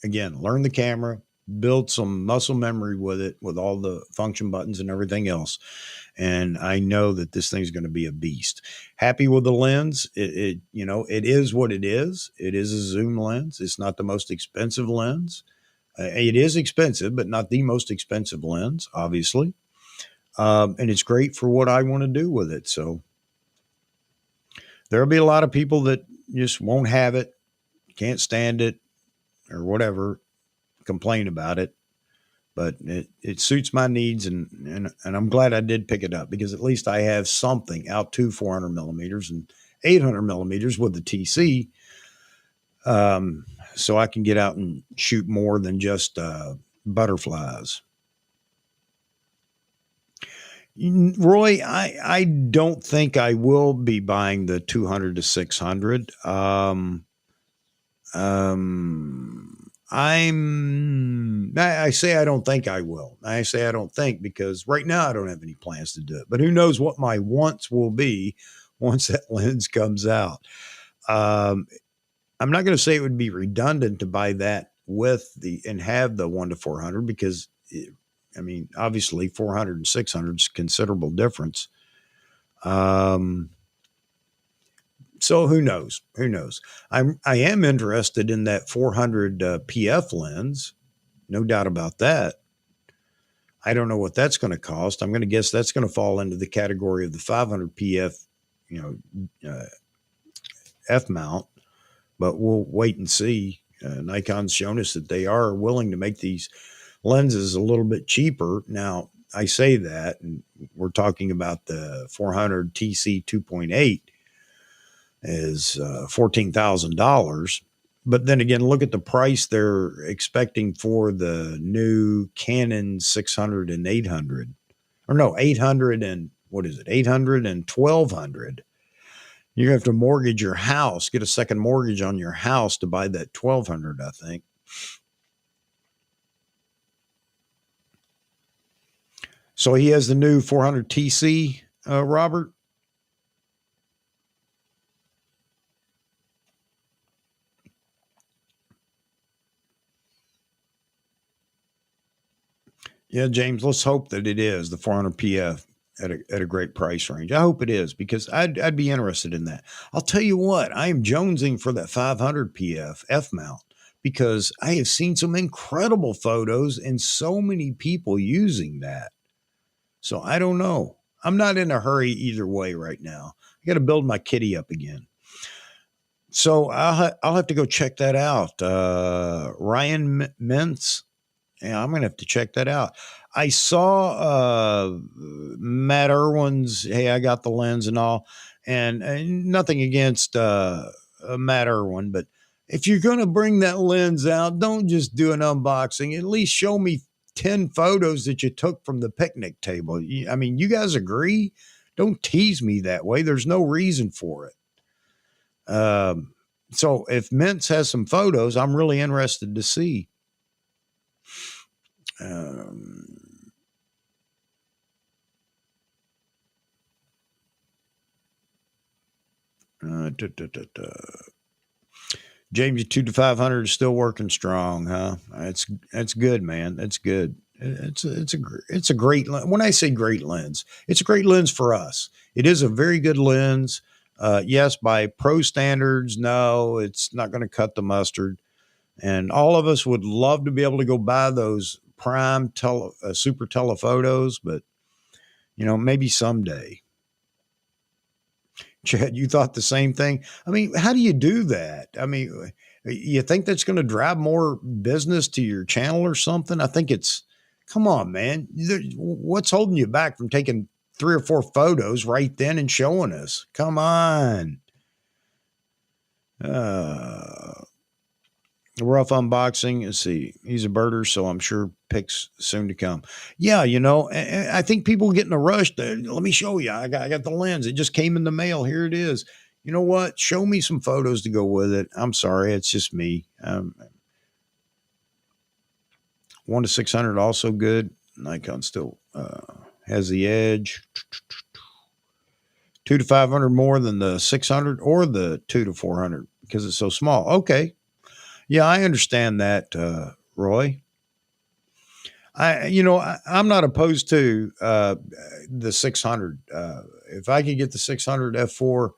Speaker 1: Again, learn the camera, build some muscle memory with it, with all the function buttons and everything else. And I know that this thing's going to be a beast. Happy with the lens. It is what it is. It is a zoom lens. It's not the most expensive lens. It is expensive, but not the most expensive lens, obviously. And it's great for what I want to do with it. So there'll be a lot of people that just won't have it, can't stand it, or whatever, complain about it. But it suits my needs, and I'm glad I did pick it up, because at least I have something out to 400 millimeters and 800 millimeters with the TC, so I can get out and shoot more than just butterflies. Roy, I don't think I will be buying the 200 to 600. I say I don't think I will. I say I don't think, because right now I don't have any plans to do it. But who knows what my wants will be once that lens comes out. Um, I'm not going to say it would be redundant to buy that with the and have the 1 to 400, because I mean, obviously 400 and 600 is a considerable difference. Um, so who knows? Who knows? I am interested in that 400 PF lens, no doubt about that. I don't know what that's going to cost. I'm going to guess that's going to fall into the category of the 500 PF, F mount. But we'll wait and see. Nikon's shown us that they are willing to make these lenses a little bit cheaper. Now, I say that, and we're talking about the 400 TC 2.8 is $14,000. But then again, look at the price they're expecting for the new Canon 600 and 800. Or no, 800 and what is it? 800 and 1200. You have to mortgage your house, get a second mortgage on your house to buy that 1200, I think. So he has the new 400 TC, Robert. Yeah, James, let's hope that it is the 400 PF at a great price range. I hope it is, because I'd be interested in that. I'll tell you what, I am jonesing for that 500 PF F mount, because I have seen some incredible photos and so many people using that. So I don't know. I'm not in a hurry either way right now. I got to build my kitty up again. So I'll have to go check that out. Ryan Mintz. Yeah, I'm gonna have to check that out. I saw Matt Irwin's. Hey, I got the lens and all, and nothing against Matt Irwin, but if you're gonna bring that lens out, don't just do an unboxing. At least show me 10 photos that you took from the picnic table. I mean, you guys agree? Don't tease me that way. There's no reason for it. So if Mintz has some photos, I'm really interested to see. Um, uh, da, da, da, da. James, 2 to 500 is still working strong, huh? That's good, man. That's good. It's a great when I say great lens, it's a great lens for us. It is a very good lens. Yes, by pro standards, no, it's not going to cut the mustard. And all of us would love to be able to go buy those prime super telephotos, but maybe someday. Chad, you thought the same thing. I mean, how do you do that? I mean, you think that's going to drive more business to your channel or something? I think come on, man. What's holding you back from taking 3 or 4 photos right then and showing us? Come on. Rough unboxing. Let's see. He's a birder, so I'm sure pics soon to come. Yeah, I think people get in a rush. Let me show you. I got the lens. It just came in the mail. Here it is. You know what? Show me some photos to go with it. I'm sorry. It's just me. 1 to 600 also good. Nikon still has the edge. 2 to 500 more than the 600 or the 2 to 400 because it's so small. Okay. Yeah, I understand that, Roy. I'm not opposed to the 600. If I could get the 600 F4,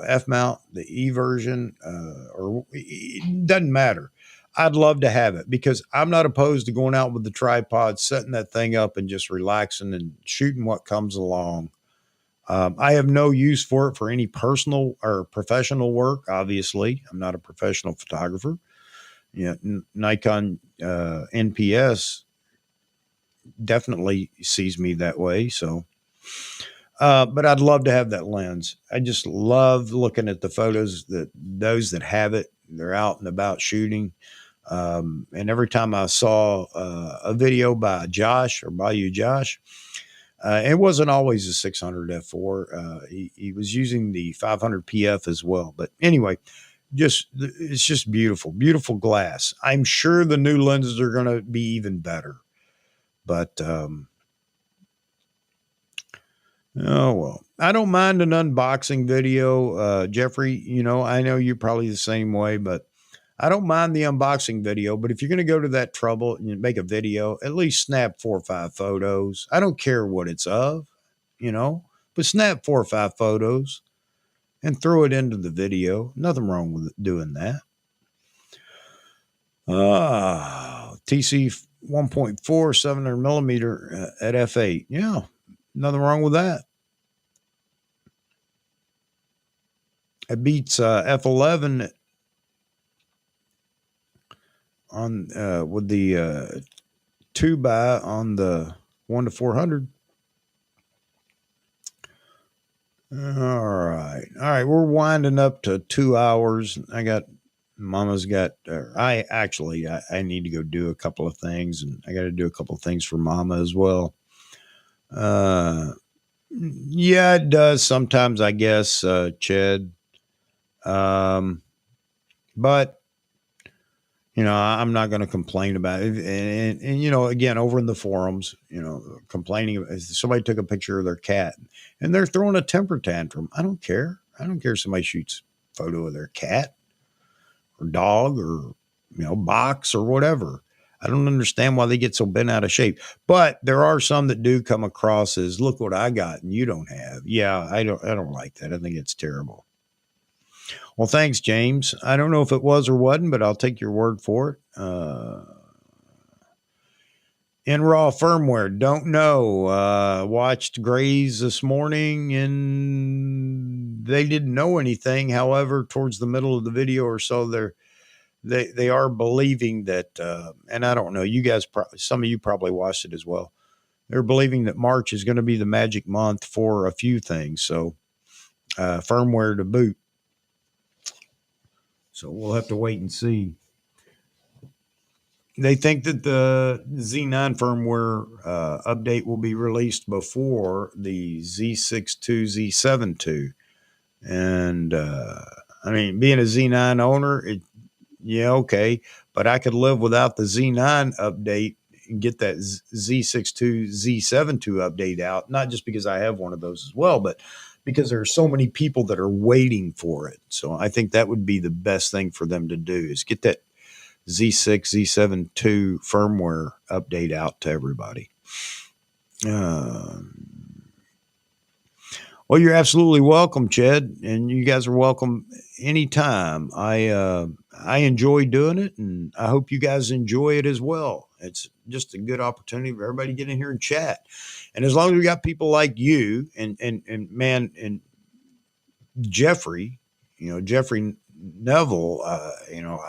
Speaker 1: F mount, the E version, or it doesn't matter. I'd love to have it because I'm not opposed to going out with the tripod, setting that thing up and just relaxing and shooting what comes along. I have no use for it for any personal or professional work. Obviously, I'm not a professional photographer. Yeah, Nikon NPS definitely sees me that way. So, but I'd love to have that lens. I just love looking at the photos that those that have it. They're out and about shooting. And every time I saw a video by Josh or by you, Josh, it wasn't always a 600 f4. He was using the 500 PF as well. But anyway, just it's just beautiful, beautiful glass. I'm sure the new lenses are going to be even better. But oh well, I don't mind an unboxing video, Jeffrey. You know, I know you're probably the same way, but I don't mind the unboxing video. But if you're going to go to that trouble and make a video, at least snap 4 or 5 photos. I don't care what it's of, you know, but snap 4 or 5 photos and throw it into the video. Nothing wrong with doing that. TC 1.4 700 millimeter at f8. Yeah, nothing wrong with that. It beats f11 on with the 2x on the 1-400. All right. We're winding up to 2 hours. Mama's got. I need to go do a couple of things, and I got to do a couple of things for Mama as well. Yeah, it does sometimes, I guess, Ched. But you know, I'm not going to complain about it. And, you know, again, over in the forums, you know, complaining, somebody took a picture of their cat and they're throwing a temper tantrum. I don't care. I don't care if somebody shoots a photo of their cat or dog or, you know, box or whatever. I don't understand why they get so bent out of shape. But there are some that do come across as, look what I got and you don't have. Yeah, I don't like that. I think it's terrible. Well, thanks, James. I don't know if it was or wasn't, but I'll take your word for it. In raw firmware, don't know. Watched Grays this morning and they didn't know anything. However, towards the middle of the video or so, they are believing that, and I don't know, you guys, some of you probably watched it as well. They're believing that March is going to be the magic month for a few things. So, firmware to boot. So we'll have to wait and see. They think that the Z9 firmware update will be released before the Z62, Z72. And I mean, being a Z9 owner, yeah, okay. But I could live without the Z9 update and get that Z62, Z72 update out, not just because I have one of those as well, but because there are so many people that are waiting for it. So I think that would be the best thing for them to do is get that Z6, Z72 firmware update out to everybody. Well, you're absolutely welcome, Ched, and you guys are welcome anytime. I enjoy doing it, and I hope you guys enjoy it as well. It's just a good opportunity for everybody to get in here and chat. And as long as we got people like you and man and Jeffrey, you know, Jeffrey Neville, you know,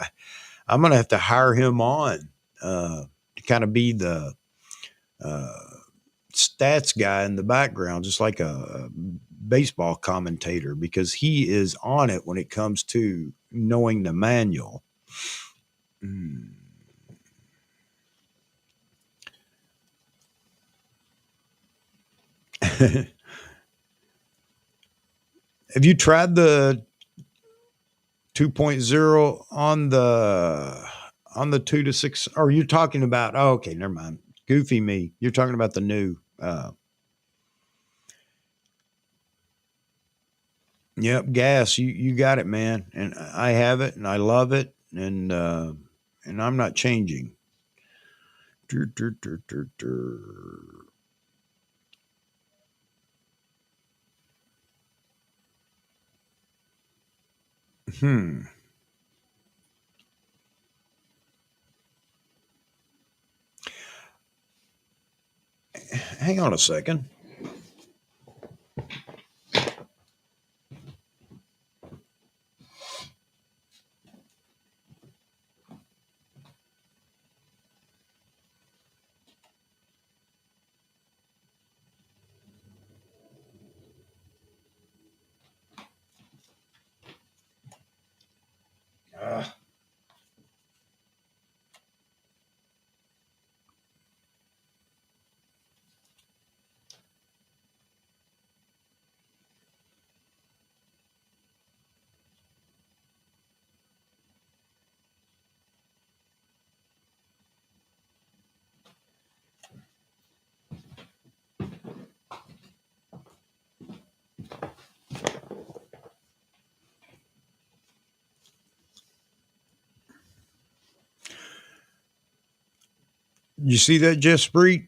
Speaker 1: I'm going to have to hire him on to kind of be the stats guy in the background, just like a baseball commentator, because he is on it when it comes to knowing the manual. Have you tried the 2.0 on the 2 to 6? Or are you talking about, oh, okay, never mind. Goofy me. You're talking about the new yep, gas. You got it, man. And I have it and I love it and I'm not changing. Dur, dur, dur, dur, dur. Hmm. hang on a second. You see that, Jaspreet?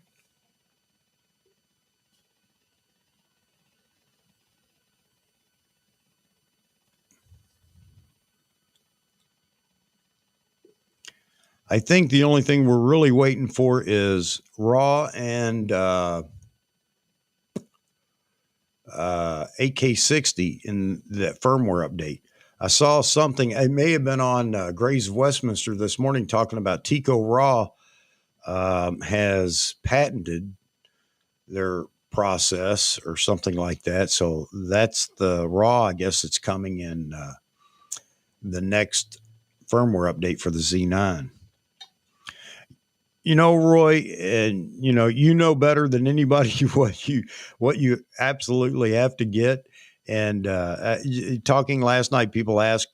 Speaker 1: I think the only thing we're really waiting for is RAW and 8K60 in that firmware update. I saw something, it may have been on Grays of Westminster this morning, talking about Tico RAW has patented their process or something like that. So that's the RAW, I guess it's coming in the next firmware update for the Z9. You know, Roy, and you know better than anybody what you absolutely have to get. And talking last night, people ask,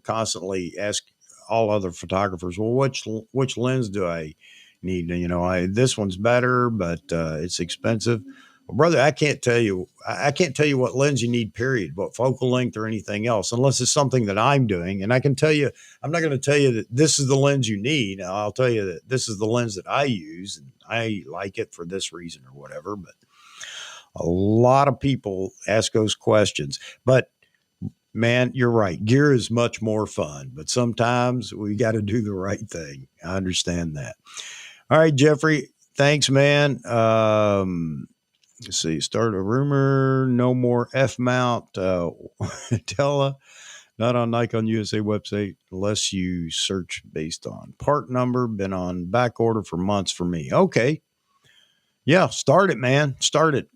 Speaker 1: constantly ask all other photographers, well, which lens do I need? This one's better, but it's expensive. Well, brother, I can't tell you. I can't tell you what lens you need. Period. What focal length or anything else, unless it's something that I'm doing. And I can tell you, I'm not going to tell you that this is the lens you need. I'll tell you that this is the lens that I use, and I like it for this reason or whatever. But a lot of people ask those questions. But man, you're right. Gear is much more fun, but sometimes we got to do the right thing. I understand that. All right, Jeffrey. Thanks, man. Let's see. Start a rumor. No more F mount. Tella. Not on Nikon USA website unless you search based on part number. Been on back order for months for me. Okay. Yeah, start it, man. Start it.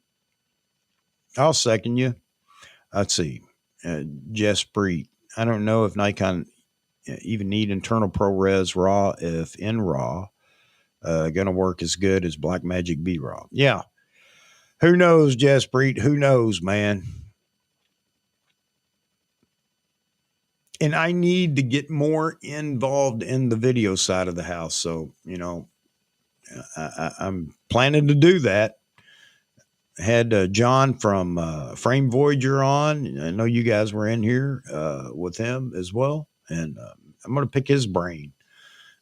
Speaker 1: I'll second you. Let's see. Jaspreet. I don't know if Nikon even need internal ProRes RAW if in RAW going to work as good as Blackmagic B RAW. Yeah. Who knows, Jaspreet? Who knows, man? And I need to get more involved in the video side of the house. So, I'm planning to do that. Had John from Frame Voyager on. I know you guys were in here with him as well. And I'm going to pick his brain.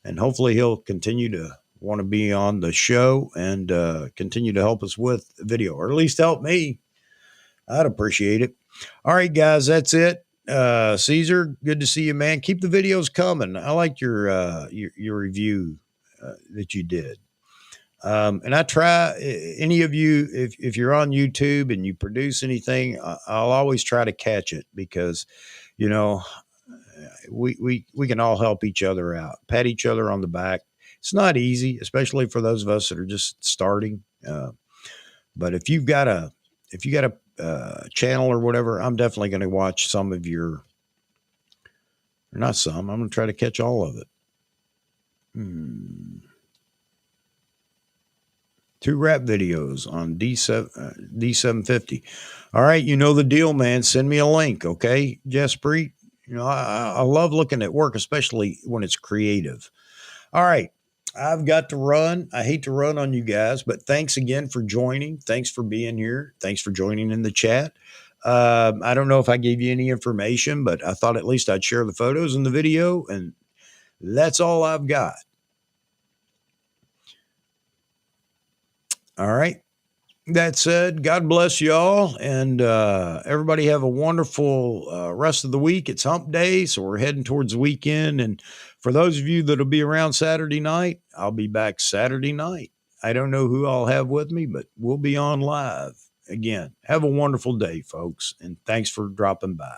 Speaker 1: And hopefully he'll continue to want to be on the show and continue to help us with video, or at least help me. I'd appreciate it. All right, guys, that's it. Caesar, good to see you, man. Keep the videos coming. I like your review that you did. And I try, any of you, if you're on YouTube and you produce anything, I'll always try to catch it because, we can all help each other out, pat each other on the back. It's not easy, especially for those of us that are just starting. But if you got a channel or whatever, I'm definitely going to watch some of your, or not some, I'm going to try to catch all of it. 2 rap videos on D750. All right. You know the deal, man. Send me a link. Okay. Jaspreet. I love looking at work, especially when it's creative. All right. I've got to run. I hate to run on you guys, but thanks again for joining. Thanks for being here. Thanks for joining in the chat. I don't know if I gave you any information, but I thought at least I'd share the photos in the video, and that's all I've got. All right. That said, God bless y'all, and everybody have a wonderful rest of the week. It's hump day, so we're heading towards the weekend. And for those of you that'll be around Saturday night, I'll be back Saturday night. I don't know who I'll have with me, but we'll be on live again. Have a wonderful day, folks, and thanks for dropping by.